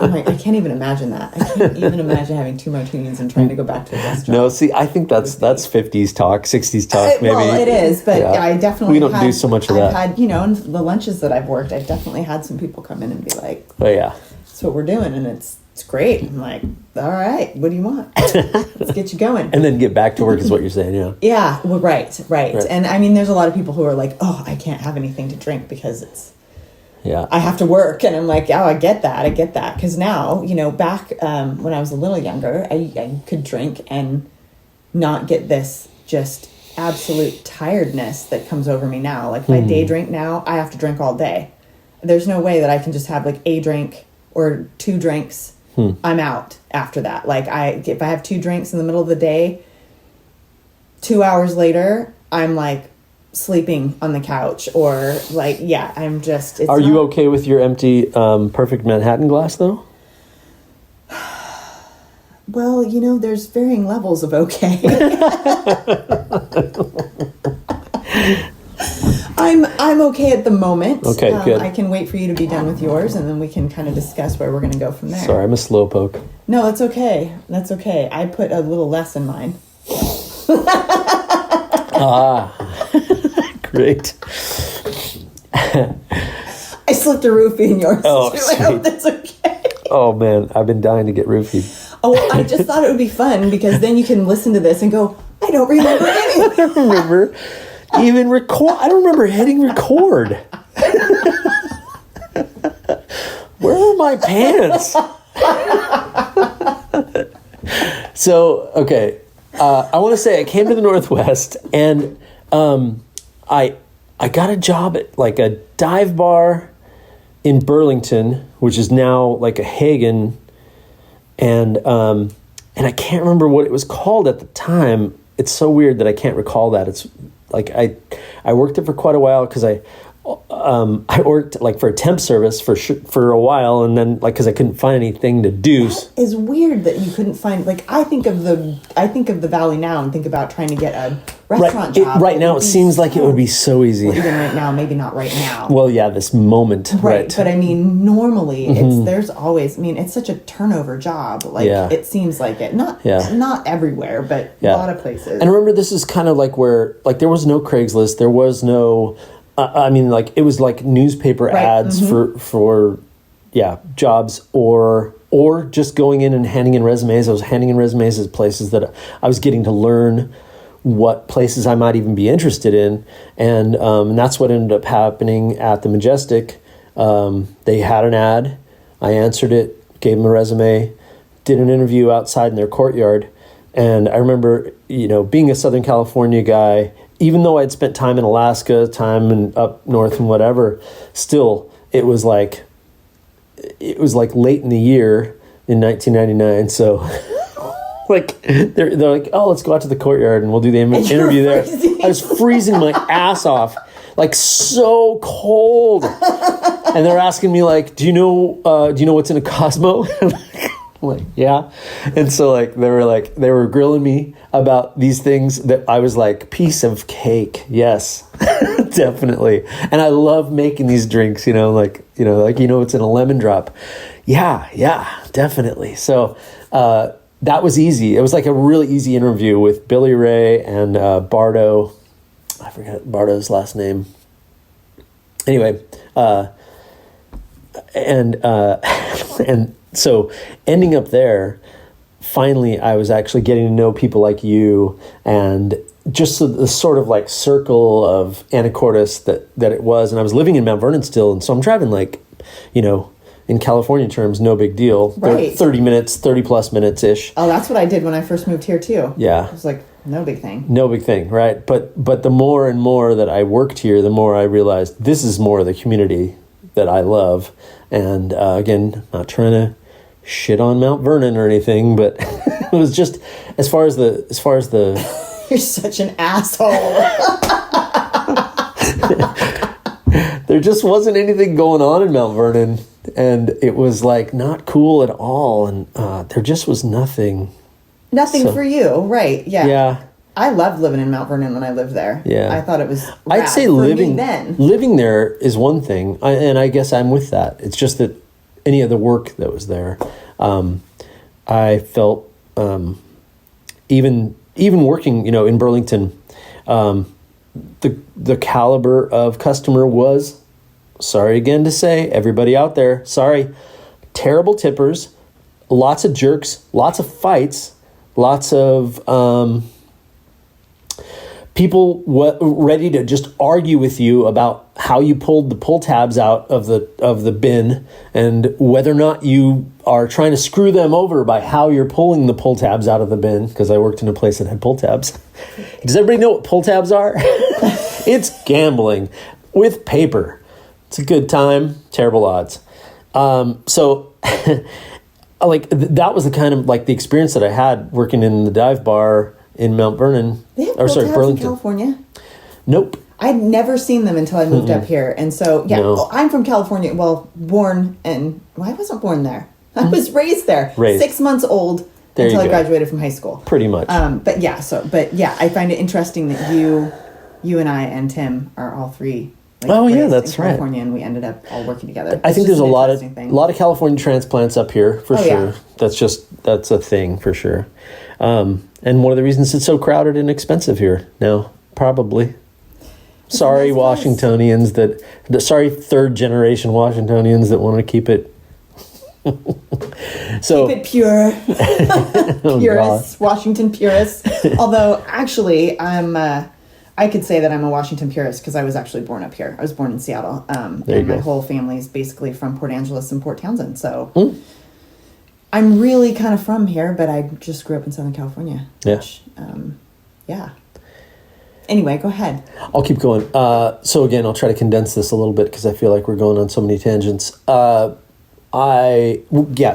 I'm like, I can't even imagine that. I can't even imagine having 2 martinis and trying to go back to a restaurant. No, see, I think that's 50s talk, 60s talk, maybe. Well, it is, but yeah. I definitely we don't do so much of that. I've had, in the lunches that I've worked, I've definitely had some people come in and be like, oh, yeah. That's what we're doing, and it's great. I'm like, all right, what do you want? Let's get you going. And then get back to work is what you're saying, yeah. Yeah, well, right. And I mean, there's a lot of people who are like, oh, I can't have anything to drink because I have to work. And I'm like, oh, I get that. Because now, back when I was a little younger, I could drink and not get this just absolute tiredness that comes over me now. Like, if I day drink now, I have to drink all day. There's no way that I can just have like a drink or 2 drinks. I'm out after that. Like, if I have 2 drinks in the middle of the day, 2 hours later, I'm like sleeping on the couch, or like, I'm just... Are you okay with your empty, perfect Manhattan glass though? Well, there's varying levels of okay. I'm okay at the moment. Okay, good. I can wait for you to be done with yours, and then we can kind of discuss where we're going to go from there. Sorry, I'm a slowpoke. No, that's okay. I put a little less in mine. Great. I slipped a roofie in yours. Oh, too. I hope that's okay. Oh, man, I've been dying to get roofied. Oh, I just thought it would be fun, because then you can listen to this and go, I don't remember anything. I don't remember even record. I don't remember hitting record. Where are my pants? So, okay. I want to say I came to the Northwest, and I got a job at like a dive bar in Burlington, which is now like a Hagen, and I can't remember what it was called at the time. It's so weird that I can't recall that. It's like I worked it for quite a while because I worked like for a temp service for a while, and then like because I couldn't find anything to do. It's weird that you couldn't find, like, I think of the Valley now and think about trying to get a restaurant job. Right now, it seems like it would be so easy. Well, even right now, maybe not right now. Well, yeah, this moment, right? But I mean, normally there's always. I mean, it's such a turnover job. Like it seems like it. Not everywhere, but a lot of places. And remember, this is kind of like where like there was no Craigslist, there was no. I mean, like it was like newspaper ads for jobs or just going in and handing in resumes. I was handing in resumes at places that I was getting to learn what places I might even be interested in, and that's what ended up happening at the Majestic. They had an ad. I answered it, gave them a resume, did an interview outside in their courtyard, and I remember, being a Southern California guy. Even though I'd spent time in Alaska, time in up north and whatever, still it was like late in the year in 1999. So like they're like, oh, let's go out to the courtyard and we'll do the interview there. I was freezing my ass off, like so cold. And they're asking me like, do you know what's in a Cosmo? I'm like, yeah. And so like they were grilling me about these things that I was like, piece of cake. Yes, definitely. And I love making these drinks, it's in a lemon drop. Yeah, definitely. So that was easy. It was like a really easy interview with Billy Ray and Bardo. I forget Bardo's last name. Anyway, and so ending up there, finally, I was actually getting to know people like you and just the sort of like circle of Anacortes that it was. And I was living in Mount Vernon still. And so I'm driving like, in California terms, no big deal. Right. 30 plus minutes-ish. Oh, that's what I did when I first moved here too. Yeah. It was like, no big thing. No big thing, right? But the more and more that I worked here, the more I realized this is more of the community that I love. And again, not trying to shit on Mount Vernon or anything, but it was just as far as the You're such an asshole. There just wasn't anything going on in Mount Vernon, and it was like not cool at all, and there just was nothing For you, right? Yeah. I loved living in Mount Vernon when I lived there. Yeah. I thought it was rad. I'd say living there is one thing, and I guess I'm with that. It's just that any of the work that was there, I felt even working, in Burlington, the caliber of customer was, sorry again to say, everybody out there, sorry, terrible tippers, lots of jerks, lots of fights, lots of people ready to just argue with you about how you pulled the pull tabs out of the bin and whether or not you are trying to screw them over by how you're pulling the pull tabs out of the bin, because I worked in a place that had pull tabs. Does everybody know what pull tabs are? It's gambling with paper. It's a good time, terrible odds. So like that was the kind of like the experience that I had working in the dive bar in Mount Vernon. They have pull tabs Burlington. in California? Nope. I'd never seen them until I moved up here. And so, No. I'm from California. Well, I wasn't born there. I was raised there. Raised. 6 months old There until you I go. graduated from high school. Pretty much. I find it interesting that you and I and Tim are all three. Yeah, that's in right. California, and we ended up all working together. I think there's a lot thing. of California transplants up here for sure. Yeah. That's a thing for sure. And one of the reasons it's so crowded and expensive here now, probably. Sorry, nice Washingtonians sorry, third generation Washingtonians that want to keep it. So keep it pure. Oh, Purists, Washington purists. Although actually, I'm I could say that I'm a Washington purist because I was actually born up here. I was born in Seattle. And my whole family is basically from Port Angeles and Port Townsend. So I'm really kind of from here, but I just grew up in Southern California. Yeah. Which, yeah. Anyway, go ahead. I'll keep going. So again, I'll try to condense this a little bit because I feel like we're going on so many tangents.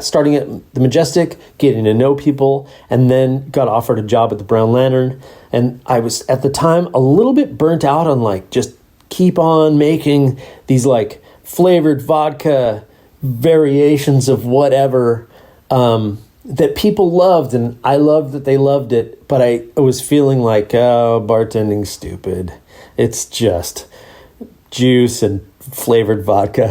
Starting at the Majestic, getting to know people, and then got offered a job at the Brown Lantern. And I was, at the time, a little bit burnt out on like, just keep on making these like flavored vodka variations of whatever that people loved. And I loved that they loved it. But I was feeling like, oh, bartending's stupid. It's just juice and flavored vodka.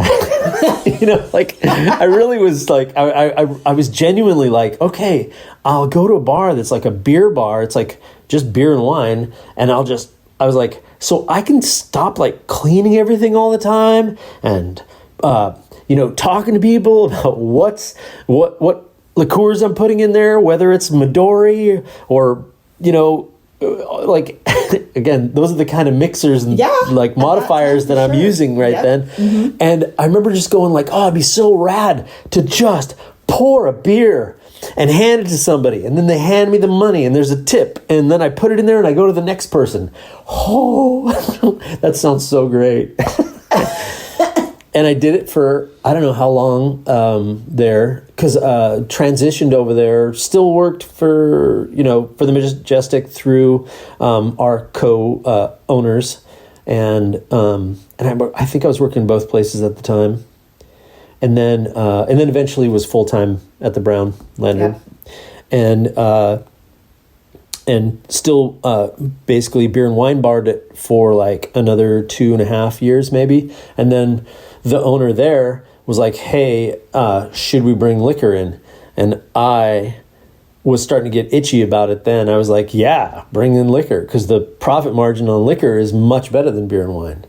Like I really was like, I was genuinely like, okay, I'll go to a bar that's like a beer bar. It's like just beer and wine. And I was like, so I can stop like cleaning everything all the time and, talking to people about what liqueurs I'm putting in there, whether it's Midori or, like, again, those are the kind of mixers and like modifiers that I'm using then. Mm-hmm. And I remember just going like, oh, it'd be so rad to just pour a beer and hand it to somebody. And then they hand me the money and there's a tip. And then I put it in there and I go to the next person. Oh, that sounds so great. And I did it for, I don't know how long there, because transitioned over there, still worked for the Majestic through our co-owners. And I think I was working both places at the time. And then eventually was full-time at the Brown Lantern. Yeah. And still basically beer and wine barred it for like another 2.5 years maybe. And then the owner there was like, hey, should we bring liquor in? And I was starting to get itchy about it then. I was like, yeah, bring in liquor, because the profit margin on liquor is much better than beer and wine.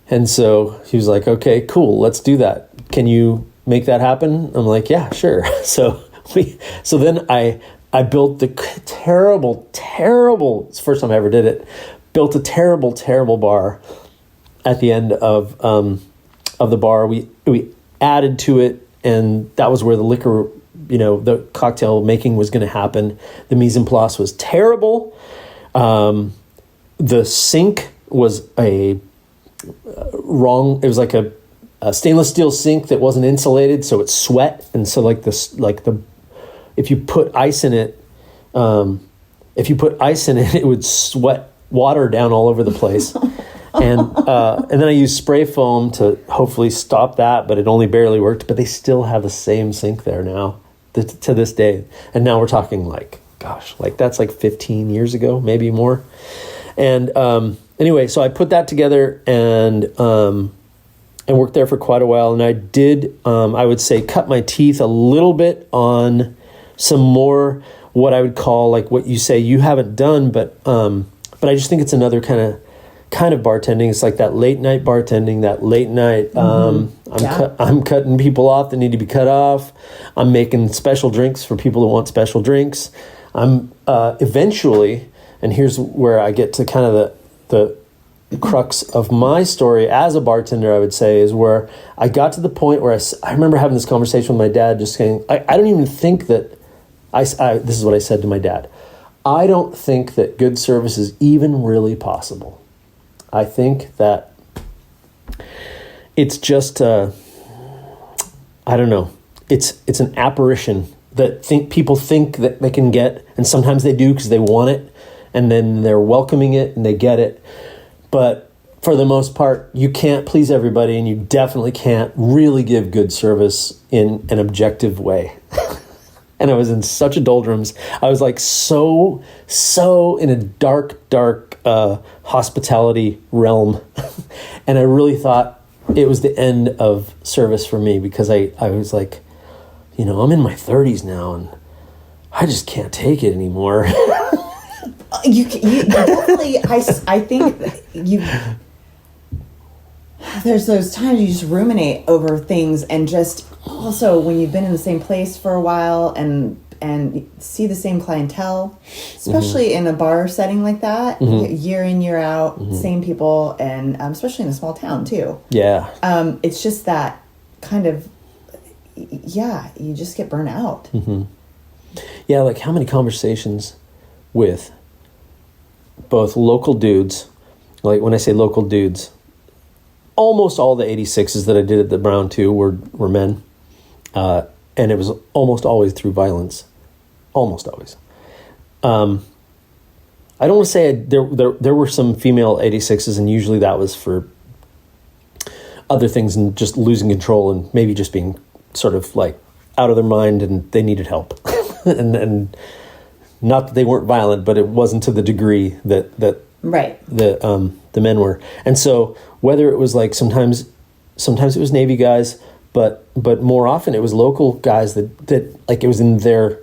And so he was like, okay, cool, let's do that. Can you make that happen? I'm like, yeah, sure. So then I built the terrible, it's the first time I ever did it, built a terrible bar at the end of the bar. We added to it, and that was where the liquor, the cocktail making was going to happen. The mise en place was terrible. The sink was it was like a stainless steel sink that wasn't insulated, so it sweat, and so if you put ice in it, it would sweat water down all over the place. And then I used spray foam to hopefully stop that, but it only barely worked. But they still have the same sink there now to this day. And now we're talking like that's like 15 years ago, maybe more. And anyway, so I put that together and worked there for quite a while. And I did, I would say, cut my teeth a little bit on some more what I would call like what you say you haven't done, but I just think it's another kind of bartending. It's like that late night bartending, that late night. I'm cutting people off that need to be cut off. I'm making special drinks for people that want special drinks. I'm eventually, and here's where I get to kind of the crux of my story as a bartender, I would say, is where I got to the point where I remember having this conversation with my dad, just saying, I don't even think that, this is what I said to my dad, I don't think that good service is even really possible. I think that it's just, I don't know, it's an apparition that people think that they can get, and sometimes they do because they want it, and then they're welcoming it and they get it. But for the most part, you can't please everybody, and you definitely can't really give good service in an objective way. And I was in such a doldrums. I was like so in a dark hospitality realm. And I really thought it was the end of service for me, because I was like, I'm in my 30s now and I just can't take it anymore. You definitely, I think there's those times you just ruminate over things, and just also when you've been in the same place for a while and and see the same clientele, especially in a bar setting like that, year in, year out, same people, and especially in a small town too. Yeah. It's just that kind of, you just get burnt out. Yeah, like how many conversations with both local dudes, like when I say local dudes, almost all the 86s that I did at the Brown 2 were men. And it was almost always through violence. Almost always. I don't want to say there were some female 86s, and usually that was for other things and just losing control and maybe just being sort of like out of their mind and they needed help. and not that they weren't violent, but it wasn't to the degree that right. the men were. And so whether it was like sometimes it was Navy guys, but more often it was local guys that like it was in their,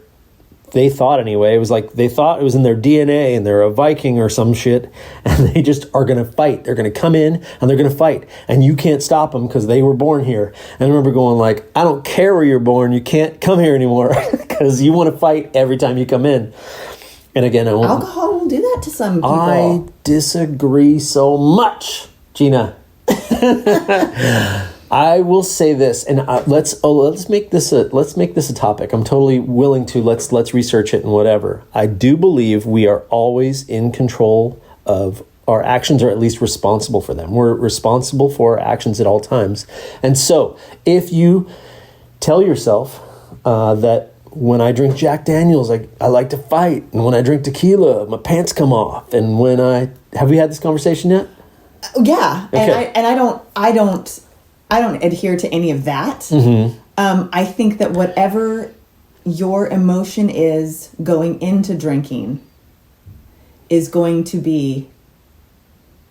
they thought anyway, it was like they thought it was in their DNA and they're a Viking or some shit, and they just are going to fight. They're going to come in and they're going to fight, and you can't stop them because they were born here. And I remember going like, I don't care where you're born, you can't come here anymore because you want to fight every time you come in. And again, alcohol will do that to some people. I disagree so much, Gina. I will say this, and let's make this a topic. I'm totally willing to let's research it and whatever. I do believe we are always in control of our actions, or at least responsible for them. We're responsible for our actions at all times. And so, if you tell yourself that when I drink Jack Daniels, I like to fight, and when I drink tequila, my pants come off, and have we had this conversation yet? Yeah, okay. and I don't adhere to any of that. I think that whatever your emotion is going into drinking is going to be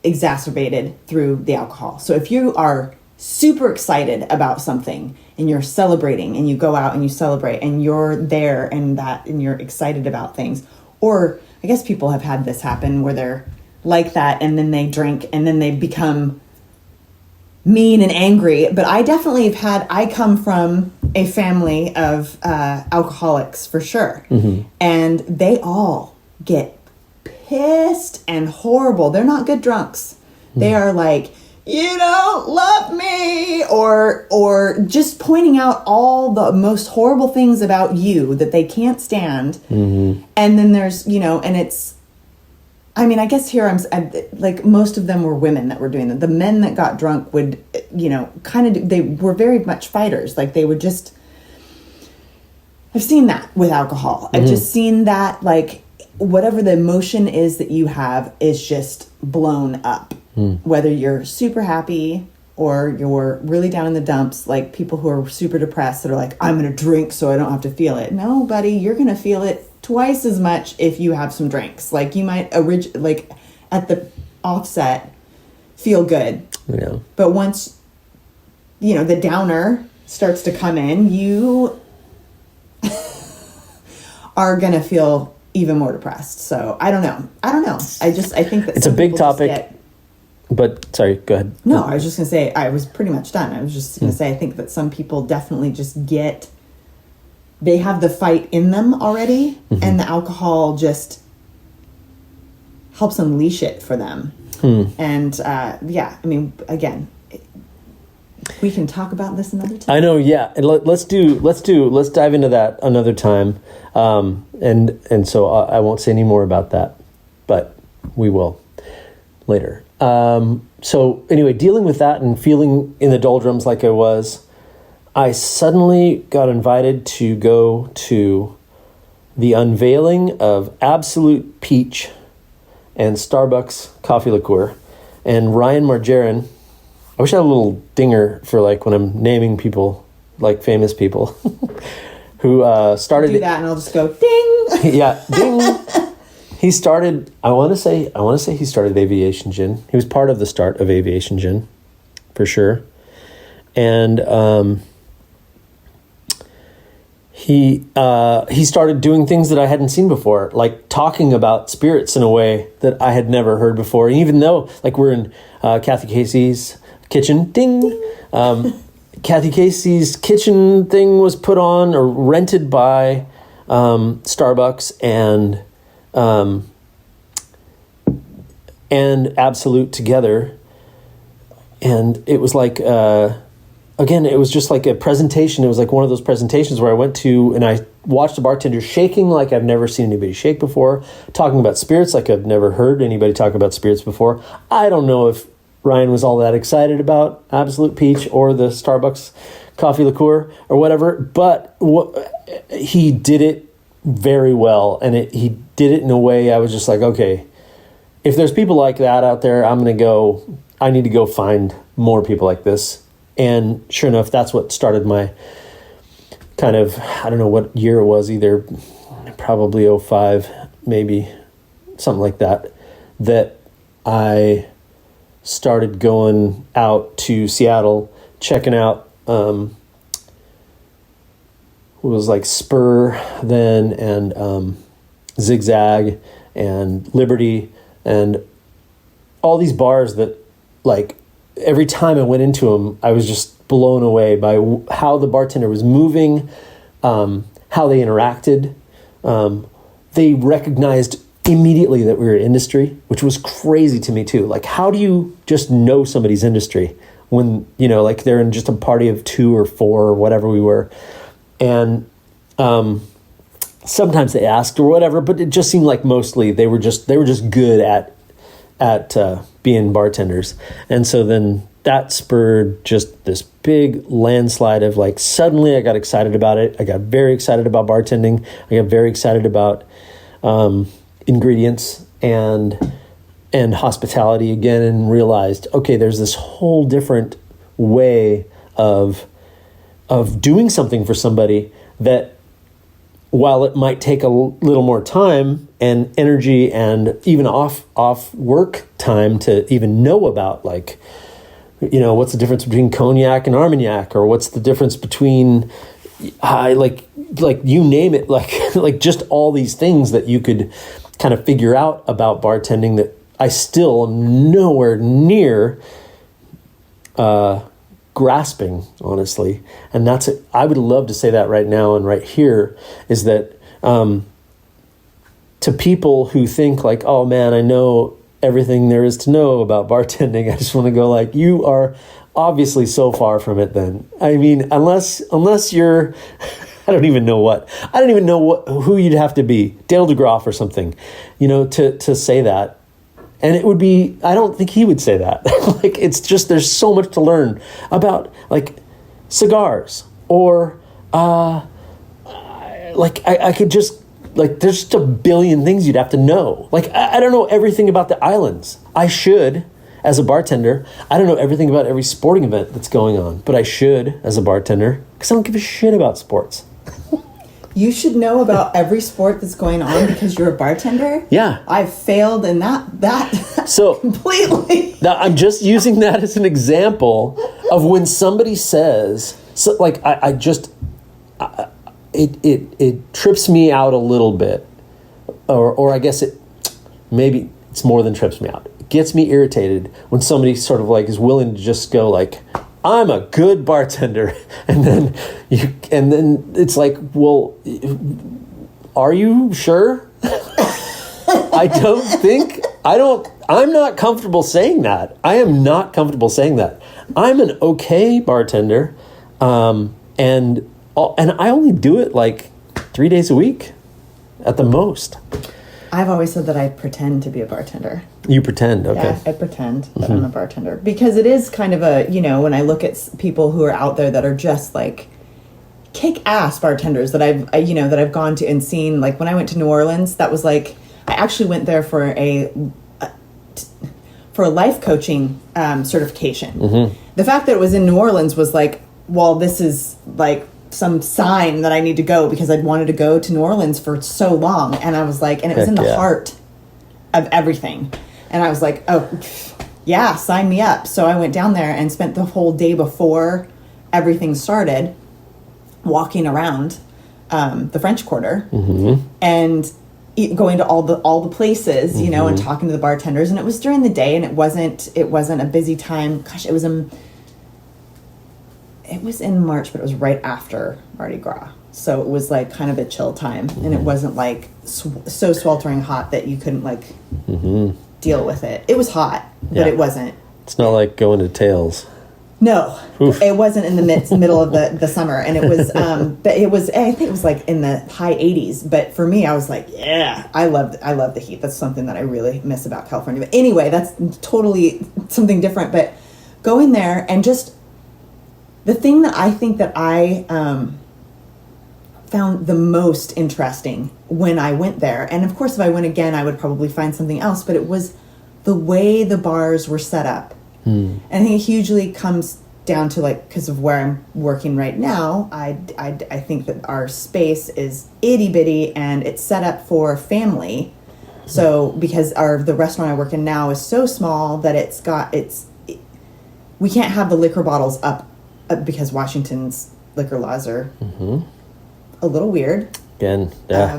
exacerbated through the alcohol. So if you are super excited about something and you're celebrating and you go out and you celebrate and you're there and you're excited about things, or I guess people have had this happen where they're like that and then they drink and then they become mean and angry. But I definitely I come from a family of alcoholics for sure. And they all get pissed and horrible. They're not good drunks. They are like, you don't love me, or just pointing out all the most horrible things about you that they can't stand. And then there's, and it's, I mean, I guess here I'm like, most of them were women that were doing that. The men that got drunk would, they were very much fighters. Like they would just, I've seen that with alcohol. I've just seen that, like, whatever the emotion is that you have is just blown up. Whether you're super happy or you're really down in the dumps, like people who are super depressed that are like, I'm going to drink so I don't have to feel it. No, buddy, you're going to feel it twice as much if you have some drinks. Like you might like at the offset feel good. Yeah. But once, the downer starts to come in, you are going to feel even more depressed. So I don't know. I think that it's a big topic. But sorry, go ahead. No, I was just going to say, I was pretty much done. I was just going to say, I think that some people definitely just they have the fight in them already, and the alcohol just helps unleash it for them. And I mean, again, we can talk about this another time. I know, yeah. And let's dive into that another time. And so I won't say any more about that, but we will later. So anyway, dealing with that and feeling in the doldrums like I was, I suddenly got invited to go to the unveiling of Absolute Peach and Starbucks coffee liqueur. And Ryan Marjarin, I wish I had a little dinger for like when I'm naming people, like famous people, who started... Do that and I'll just go, ding! Yeah, ding! He started, I want to say he started Aviation Gin. He was part of the start of Aviation Gin, for sure. And he started doing things that I hadn't seen before, like talking about spirits in a way that I had never heard before. And even though, like, we're in Kathy Casey's kitchen, ding! Kathy Casey's kitchen thing was put on or rented by Starbucks and Absolute together. And it was like, again, it was just like a presentation. It was like one of those presentations where I went to and I watched a bartender shaking like I've never seen anybody shake before, talking about spirits like I've never heard anybody talk about spirits before. I don't know if Ryan was all that excited about Absolute Peach or the Starbucks coffee liqueur or whatever, but he did it very well, and he did it in a way I was just like, okay, if there's people like that out there, I need to go find more people like this. And sure enough, that's what started my kind of, I don't know what year it was, either probably 05, maybe something like that, that I started going out to Seattle, checking out, it was like Spur then, and Zigzag and Liberty and all these bars that, like, every time I went into them, I was just blown away by how the bartender was moving, how they interacted. They recognized immediately that we were industry, which was crazy to me too. Like, how do you just know somebody's industry when, like they're in just a party of 2 or 4 or whatever we were? And sometimes they asked or whatever, but it just seemed like mostly they were just good at being bartenders. And so then that spurred just this big landslide of, like, suddenly I got excited about it. I got very excited about bartending. I got very excited about ingredients and hospitality again, and realized, okay, there's this whole different way of doing something for somebody that, while it might take a little more time and energy and even off work time to even know about, like, what's the difference between cognac and Armagnac, or what's the difference between like you name it, like just all these things that you could kind of figure out about bartending that I still am nowhere near grasping, honestly. And that's it. I would love to say that right now and right here, is that to people who think like, oh man, I know everything there is to know about bartending, I just want to go like, you are obviously so far from it then. I mean, unless you're I don't even know who you'd have to be, Dale DeGroff or something, to say that. And it would be, I don't think he would say that. Like, it's just, there's so much to learn about, like, cigars, or I could just, like, there's just a billion things you'd have to know. Like, I don't know everything about the islands. I should, as a bartender. I don't know everything about every sporting event that's going on, but I should as a bartender, because I don't give a shit about sports. You should know about every sport that's going on because you're a bartender. Yeah. I've failed in that so completely. Now I'm just using that as an example of when somebody says, so, like, it trips me out a little bit, or I guess maybe it's more than trips me out. It gets me irritated when somebody sort of like is willing to just go like, I'm a good bartender, and then it's like, well, are you sure? I'm not comfortable saying that. I am not comfortable saying that. I'm an okay bartender, and I only do it like 3 days a week at the most. I've always said that I pretend to be a bartender. You pretend, okay. Yeah, I pretend that I'm a bartender. Because it is kind of a, when I look at people who are out there that are just like kick-ass bartenders that I've gone to and seen, like when I went to New Orleans, that was like, I actually went there for a life coaching certification. Mm-hmm. The fact that it was in New Orleans was like, well, this is like some sign that I need to go, because I'd wanted to go to New Orleans for so long. And I was like, and it was in the heart of everything. And I was like, oh, yeah, sign me up. So I went down there and spent the whole day before everything started walking around the French Quarter and going to all the places, and talking to the bartenders. And it was during the day, and it wasn't a busy time. Gosh, it was in March, but it was right after Mardi Gras. So it was like kind of a chill time, and it wasn't like so sweltering hot that you couldn't like deal with it. It was hot, but it wasn't. It's not like going to Tails. No, Oof. It wasn't in the middle of the summer, and it was, but it was, I think it was like in the high 80s. But for me, I was like, yeah, I love the heat. That's something that I really miss about California. But anyway, that's totally something different. But going there and just the thing that I think that I found the most interesting when I went there, and of course, if I went again, I would probably find something else. But it was the way the bars were set up. And I think it hugely comes down to like, because of where I'm working right now, I think that our space is itty bitty and it's set up for family. So because the restaurant I work in now is so small that we can't have the liquor bottles up because Washington's liquor laws are a little weird. Again,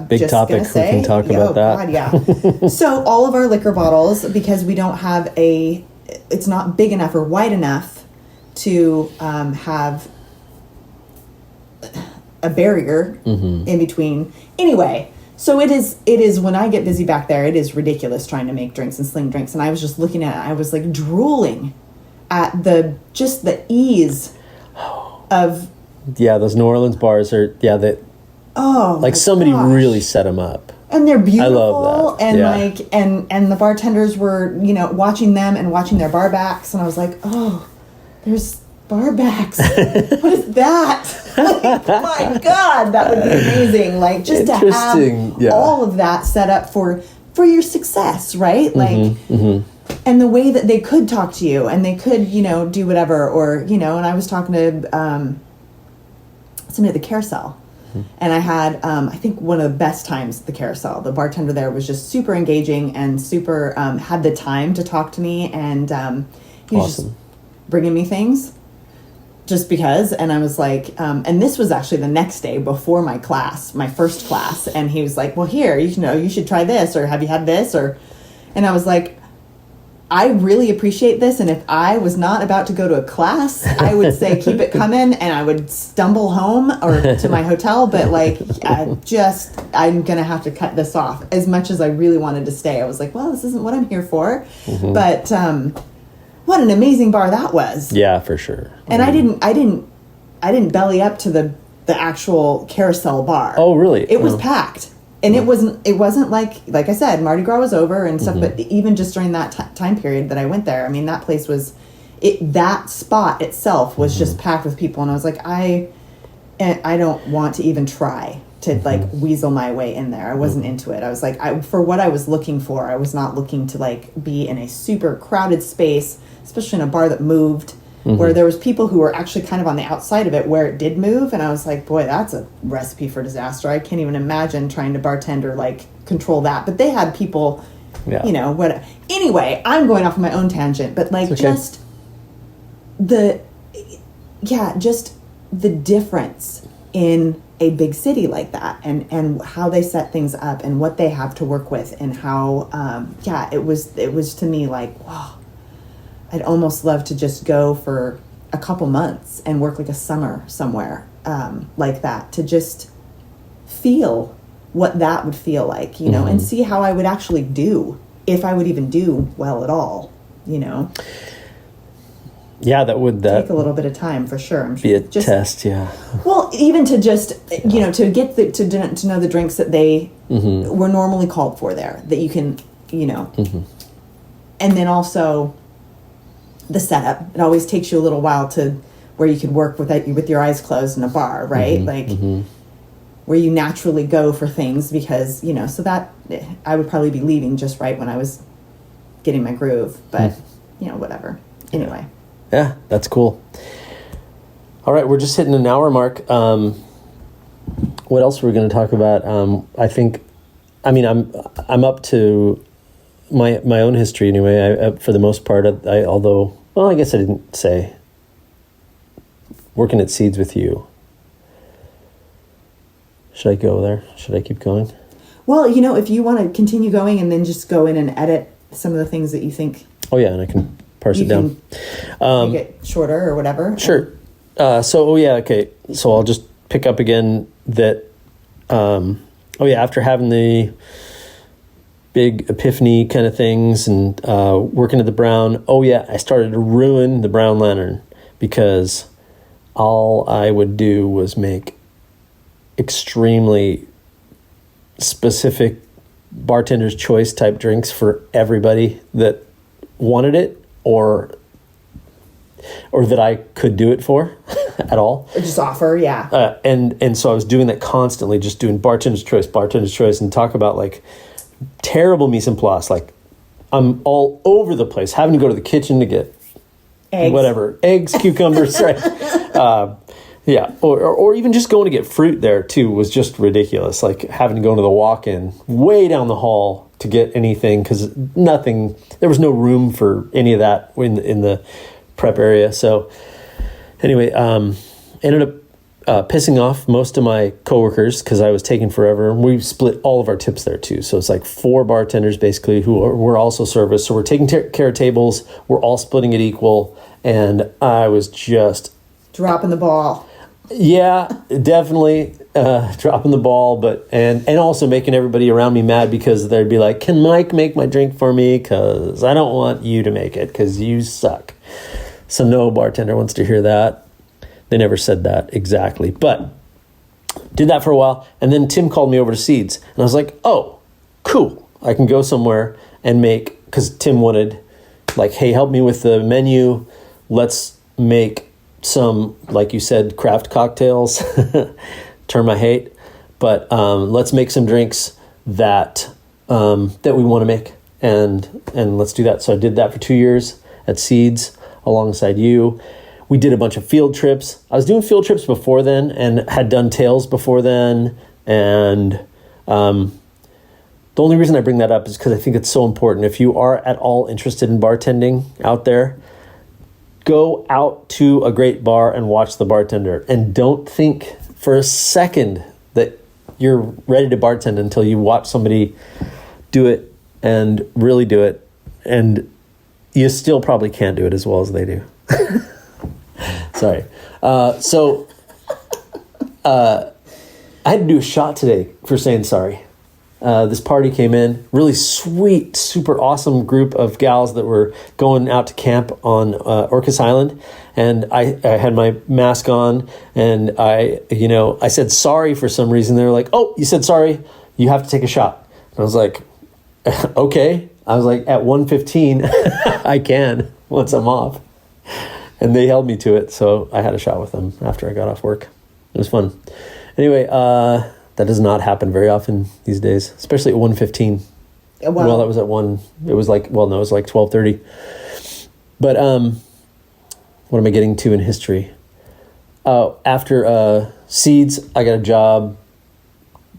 big topic. We can talk about that. God, yeah. So all of our liquor bottles, because we don't have it's not big enough or wide enough to have a barrier in between. Anyway, so it is when I get busy back there, it is ridiculous trying to make drinks and sling drinks. And I was just looking at it, I was like drooling at the ease of. Yeah, those New Orleans bars are, like somebody really set them up. And they're beautiful. I love that. And and the bartenders were, watching them and watching their bar backs. And I was like, oh, there's bar backs. What is that? Like, my God, that would be amazing. Like, just to have all of that set up for your success, right? Like, and the way that they could talk to you and they could, do whatever. Or, and I was talking to somebody at the carousel. And I had, I think, one of the best times at the carousel. The bartender there was just super engaging and super, had the time to talk to me. And he was just bringing me things just because. And I was like, and this was actually the next day before my class, my first class. And he was like, well, here, you should try this. Or have you had this? And I was like, I really appreciate this, and if I was not about to go to a class, I would say keep it coming, and I would stumble home or to my hotel, but like, I'm going to have to cut this off. As much as I really wanted to stay, I was like, well, this isn't what I'm here for. But what an amazing bar that was. Yeah, for sure. And I didn't belly up to the actual carousel bar. Oh, really? It was packed. And it wasn't like I said, Mardi Gras was over and stuff, but even just during that time period that I went there, I mean, that place that spot itself was just packed with people. And I was like, I don't want to even try to like weasel my way in there. I wasn't into it. I was like, for what I was looking for, I was not looking to like be in a super crowded space, especially in a bar that moved. Where there was people who were actually kind of on the outside of it where it did move. And I was like, boy, that's a recipe for disaster. I can't even imagine trying to bartend or like control that. But they had people, what. Anyway, I'm going off on my own tangent. But like just the difference in a big city like that and how they set things up and what they have to work with and how, it was to me like, wow. I'd almost love to just go for a couple months and work like a summer somewhere like that to just feel what that would feel like, and see how I would actually do, if I would even do well at all, Yeah, that would take a little bit of time for sure. I'm be a test, yeah. Well, even to just, to get to know the drinks that they were normally called for there, that you can, and then also the setup. It always takes you a little while to where you can work with your eyes closed in a bar, right? Where you naturally go for things because, so that I would probably be leaving just right when I was getting my groove, but whatever. Anyway. Yeah, that's cool. All right, we're just hitting an hour mark. What else were we going to talk about? I'm up to my own history anyway. For the most part, I guess I didn't say. Working at Seeds with you. Should I go there? Should I keep going? Well, if you want to continue going and then just go in and edit some of the things that you think. Oh yeah, and I can parse it down. Make it shorter or whatever. Sure. Okay. So I'll just pick up again that, after having the big epiphany kind of things and working at the Brown, I started to ruin the Brown Lantern because all I would do was make extremely specific bartender's choice type drinks for everybody that wanted it or that I could do it for at all. Or just offer, yeah. And so I was doing that constantly, just doing bartender's choice, and talk about like terrible mise en place. Like I'm all over the place, having to go to the kitchen to get eggs, cucumbers, right? Or even just going to get fruit there too was just ridiculous. Like having to go into the walk-in way down the hall to get anything because there was no room for any of that in the prep area. So anyway, ended up pissing off most of my coworkers because I was taking forever. We split all of our tips there too. So it's like 4 bartenders basically who were also service. So we're taking care of tables. We're all splitting it equal. And I was just dropping the ball. Yeah, definitely dropping the ball, but and also making everybody around me mad because they'd be like, "Can Mike make my drink for me? Because I don't want you to make it because you suck." So no bartender wants to hear that. They never said that exactly, but did that for a while, and then Tim called me over to Seeds, and I was like, "Oh, cool! I can go somewhere and make." Because Tim wanted, like, "Hey, help me with the menu. Let's make some, like you said, craft cocktails," term I hate, but let's make some drinks that we want to make, and let's do that. So I did that for 2 years at Seeds alongside you. We did a bunch of field trips. I was doing field trips before then and had done tails before then, and the only reason I bring that up is because I think it's so important. If you are at all interested in bartending out there, go out to a great bar and watch the bartender, and don't think for a second that you're ready to bartend until you watch somebody do it and really do it, and you still probably can't do it as well as they do. Sorry. I had to do a shot today for saying sorry. This party came in, really sweet, super awesome group of gals that were going out to camp on Orcas Island, and I had my mask on, and I said sorry for some reason. They were like, "Oh, you said sorry, you have to take a shot." And I was like, "Okay." I was like, at 1:15, I can once I'm off, and they held me to it, so I had a shot with them after I got off work. It was fun. Anyway, that does not happen very often these days, especially at 1:15. Well, that was at 1. It was like, it was like 12:30. But what am I getting to in history? After Seeds, I got a job,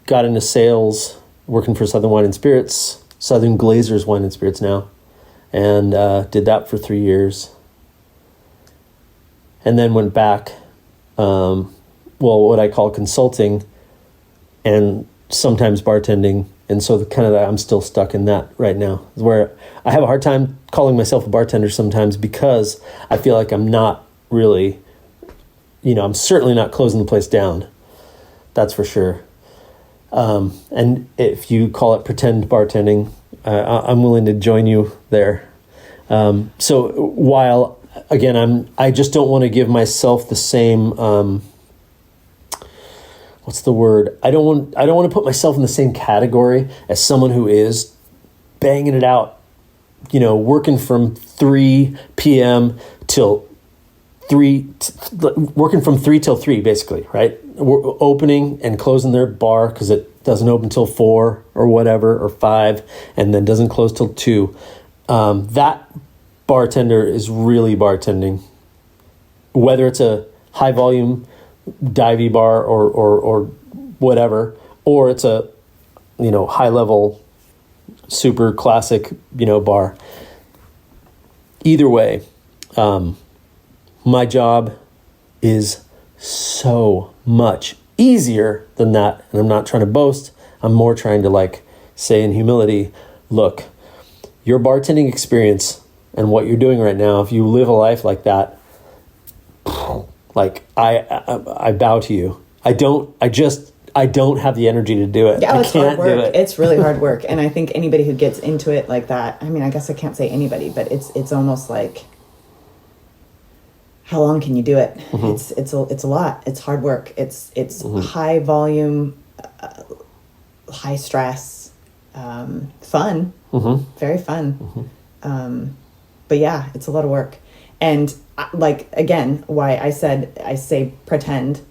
got into sales, working for Southern Wine and Spirits, Southern Glazers Wine and Spirits now, and did that for 3 years. And then went back, what I call consulting, and sometimes bartending, and so I'm still stuck in that right now, where I have a hard time calling myself a bartender sometimes because I feel like I'm not really, I'm certainly not closing the place down. That's for sure. And if you call it pretend bartending, I'm willing to join you there. So while again, I just don't want to give myself the same. What's the word? I don't want to put myself in the same category as someone who is banging it out, working from 3 p.m. till 3, working from 3 till 3, basically, right? We're opening and closing their bar because it doesn't open till 4 or whatever, or 5, and then doesn't close till 2. That bartender is really bartending, whether it's a high volume divey bar or whatever, or it's a high level super classic bar. Either way, my job is so much easier than that, and I'm not trying to boast. I'm more trying to say in humility, look, your bartending experience and what you're doing right now, if you live a life like that, I bow to you. I I don't have the energy to do it. Yeah, I it's can't hard work. do it. It's really hard work. And I think anybody who gets into it like that, I mean, I guess I can't say anybody, but it's almost like, how long can you do it? Mm-hmm. It's a lot. It's hard work. It's Mm-hmm. high volume, high stress, fun, very fun. But yeah, it's a lot of work. And like, again, why I say pretend.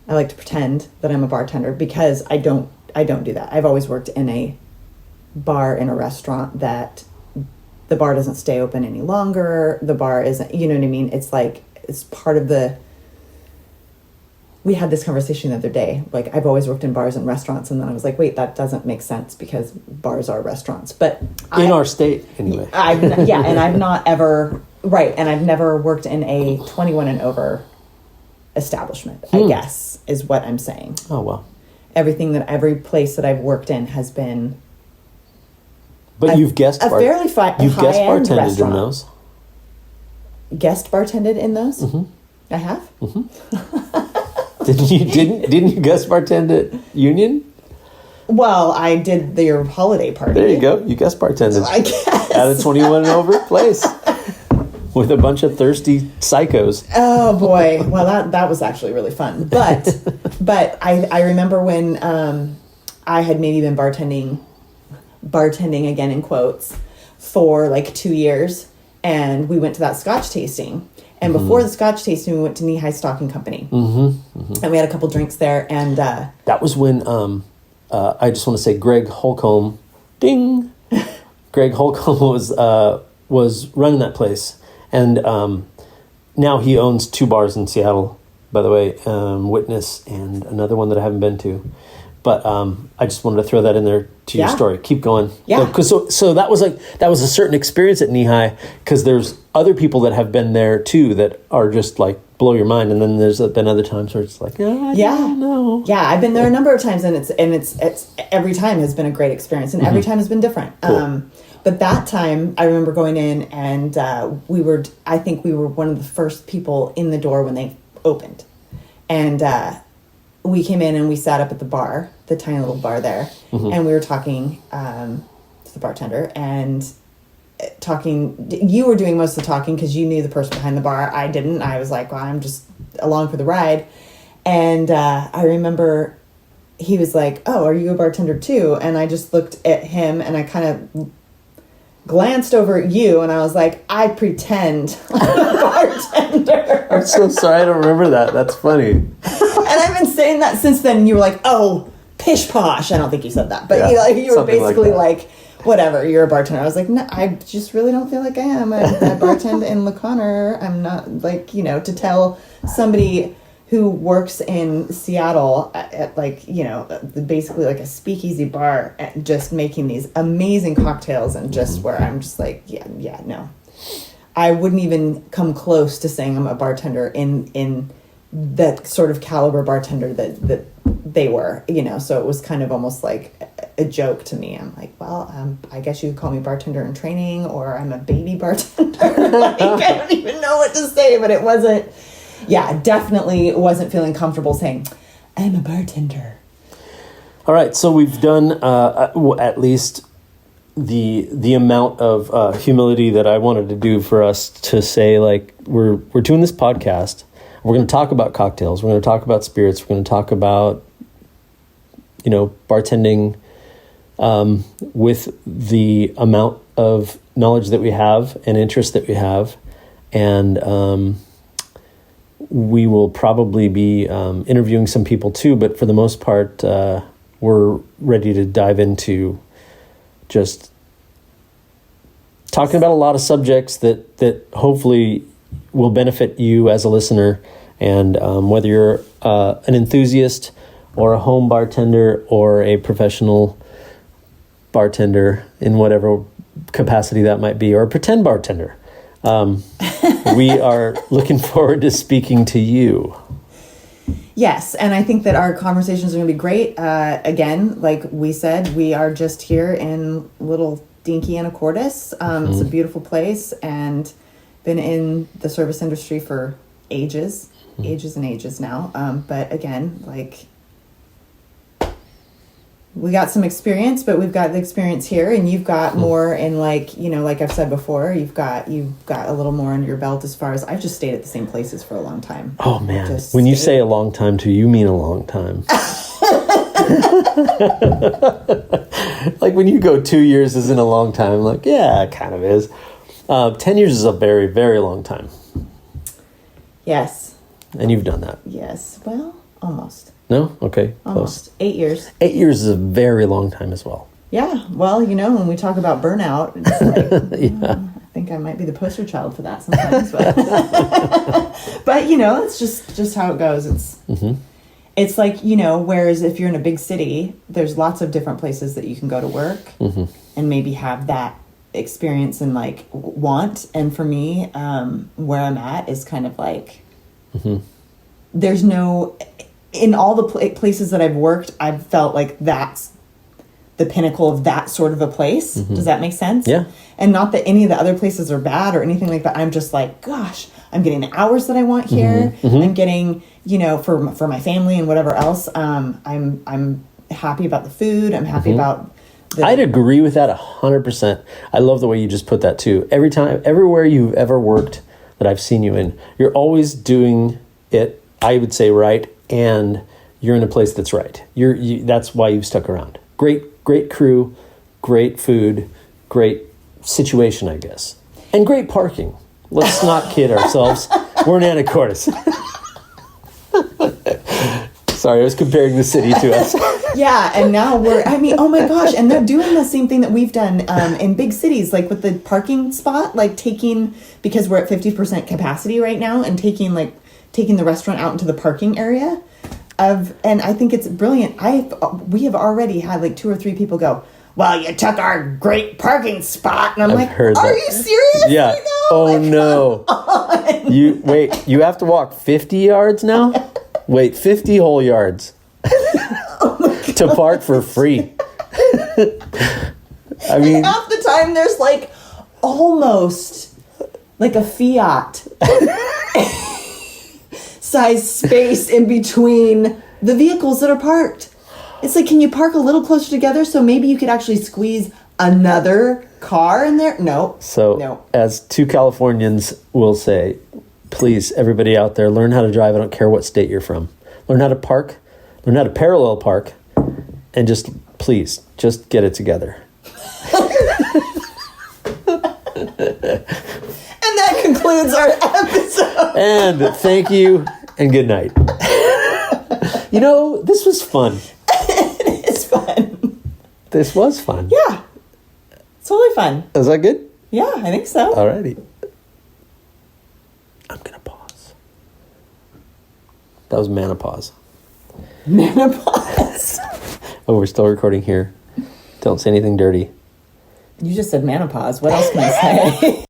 I like to pretend that I'm a bartender because I don't do that. I've always worked in a bar in a restaurant that the bar doesn't stay open any longer. The bar isn't, you know what I mean? It's like, it's part of we had this conversation the other day. Like, I've always worked in bars and restaurants, and then I was like, wait, that doesn't make sense because bars are restaurants. But in our state, anyway. And I've not ever, right, and I've never worked in a 21 and over establishment, I guess, is what I'm saying. Oh, well. Every place that I've worked in has been... But you've guest fairly you've guest high-end bartended restaurant. in those. Guest bartended in those? Mm-hmm. I have? Didn't you guest bartend at Union? Well, I did your holiday party. There you go. You guest bartended. I guess. At a 21 and over place. With a bunch of thirsty psychos. Oh boy. Well, that was actually really fun. But I remember when I had maybe been bartending again in quotes for like 2 years, and we went to that Scotch tasting. And before the Scotch tasting, we went to Knee High Stocking Company, and we had a couple drinks there. And that was when I just want to say Greg Holcomb, ding. Greg Holcomb was running that place, and now he owns 2 bars in Seattle, by the way, Witness and another one that I haven't been to. But I just wanted to throw that in there to your story. Keep going. Yeah. Because so that was a certain experience at Knee High, because there's other people that have been there too that are just like blow your mind, and then there's been other times where it's like, I don't know. Yeah, I've been there a number of times, and it's every time has been a great experience, and every time has been different. Cool. But that time, I remember going in, and I think we were one of the first people in the door when they opened, and we came in and we sat up at the bar, the tiny little bar there, and we were talking to the bartender and talking. You were doing most of the talking because you knew the person behind the bar. I didn't. I was like, well, I'm just along for the ride. And I remember he was like, oh, are you a bartender too? And I just looked at him and I kind of glanced over at you, and I was like, I pretend I'm a bartender. I'm so sorry, I don't remember that. That's funny. And I've been saying that since then. And you were like, oh, pish posh. I don't think you said that, but you were basically like, whatever, you're a bartender. I was like, no, I just really don't feel like I am. I bartend in LaConner. I'm not like, to tell somebody who works in Seattle at like, basically like a speakeasy bar, just making these amazing cocktails, and just where I'm just like, yeah, no. I wouldn't even come close to saying I'm a bartender in that sort of caliber bartender that they were, so it was kind of almost like a joke to me. I'm like, well, I guess you could call me bartender in training, or I'm a baby bartender. Like, I don't even know what to say, but it wasn't. Yeah, definitely wasn't feeling comfortable saying, I'm a bartender. All right, so we've done at least the amount of humility that I wanted to do for us to say, like, we're doing this podcast. We're going to talk about cocktails. We're going to talk about spirits. We're going to talk about, bartending with the amount of knowledge that we have and interest that we have. And we will probably be interviewing some people too, but for the most part, we're ready to dive into just talking about a lot of subjects that hopefully will benefit you as a listener. And whether you're an enthusiast or a home bartender or a professional bartender in whatever capacity that might be, or a pretend bartender, we are looking forward to speaking to you. Yes, and I think that our conversations are going to be great. Again, like we said, we are just here in little dinky Anacortes. It's a beautiful place, and been in the service industry for ages and ages now. But again, like, we got some experience, but we've got the experience here, and you've got more in, like, you know, like I've said before, you've got a little more under your belt as far as I've just stayed at the same places for a long time. Oh man, when you say a long time too, you mean a long time. Like when you go 2 years isn't a long time. Like, yeah, it kind of is. 10 years is a very, very long time. Yes. And you've done that. Yes. Well, almost. No? Okay. Almost. Close. 8 years. 8 years is a very long time as well. Yeah. Well, you know, when we talk about burnout, it's like, yeah. I think I might be the poster child for that sometimes. But, but you know, it's just how it goes. It's like, you know, whereas if you're in a big city, there's lots of different places that you can go to work and maybe have that experience and like want. And for me, where I'm at is kind of like, there's no, in all the places that I've worked, I've felt like that's the pinnacle of that sort of a place. Does that make sense? Yeah. And not that any of the other places are bad or anything like that. I'm just like, gosh, I'm getting the hours that I want here. I'm getting, you know, for my family and whatever else. I'm happy about the food. I'm happy about I'd agree with that 100%. I love the way you just put that too. Everywhere you've ever worked that I've seen you in, you're always doing it, I would say, right, and you're in a place that's right. That's why you've stuck around. Great crew, great food, great situation, I guess, and great parking. Let's not kid ourselves. We're in Anacortes. Sorry, I was comparing the city to us. Yeah, and now oh my gosh, and they're doing the same thing that we've done in big cities, like with the parking spot, like because we're at 50% capacity right now, and taking the restaurant out into the parking area and I think it's brilliant. We have already had like 2 or 3 people go, well, you took our great parking spot, and I'm like, are you serious? Yeah. Right now? Oh like, no. You have to walk 50 yards now? Wait, 50 whole yards to park for free. I mean, half the time there's like almost like a Fiat size space in between the vehicles that are parked. It's like, can you park a little closer together so maybe you could actually squeeze another car in there? No. So, as 2 Californians will say, please, everybody out there, learn how to drive. I don't care what state you're from. Learn how to park. Learn how to parallel park. And please, just get it together. And that concludes our episode. And thank you, and good night. You know, this was fun. It is fun. This was fun. Yeah. It's totally fun. Is that good? Yeah, I think so. Alrighty. I'm going to pause. That was menopause. Menopause. Oh, we're still recording here. Don't say anything dirty. You just said menopause. What else can I say?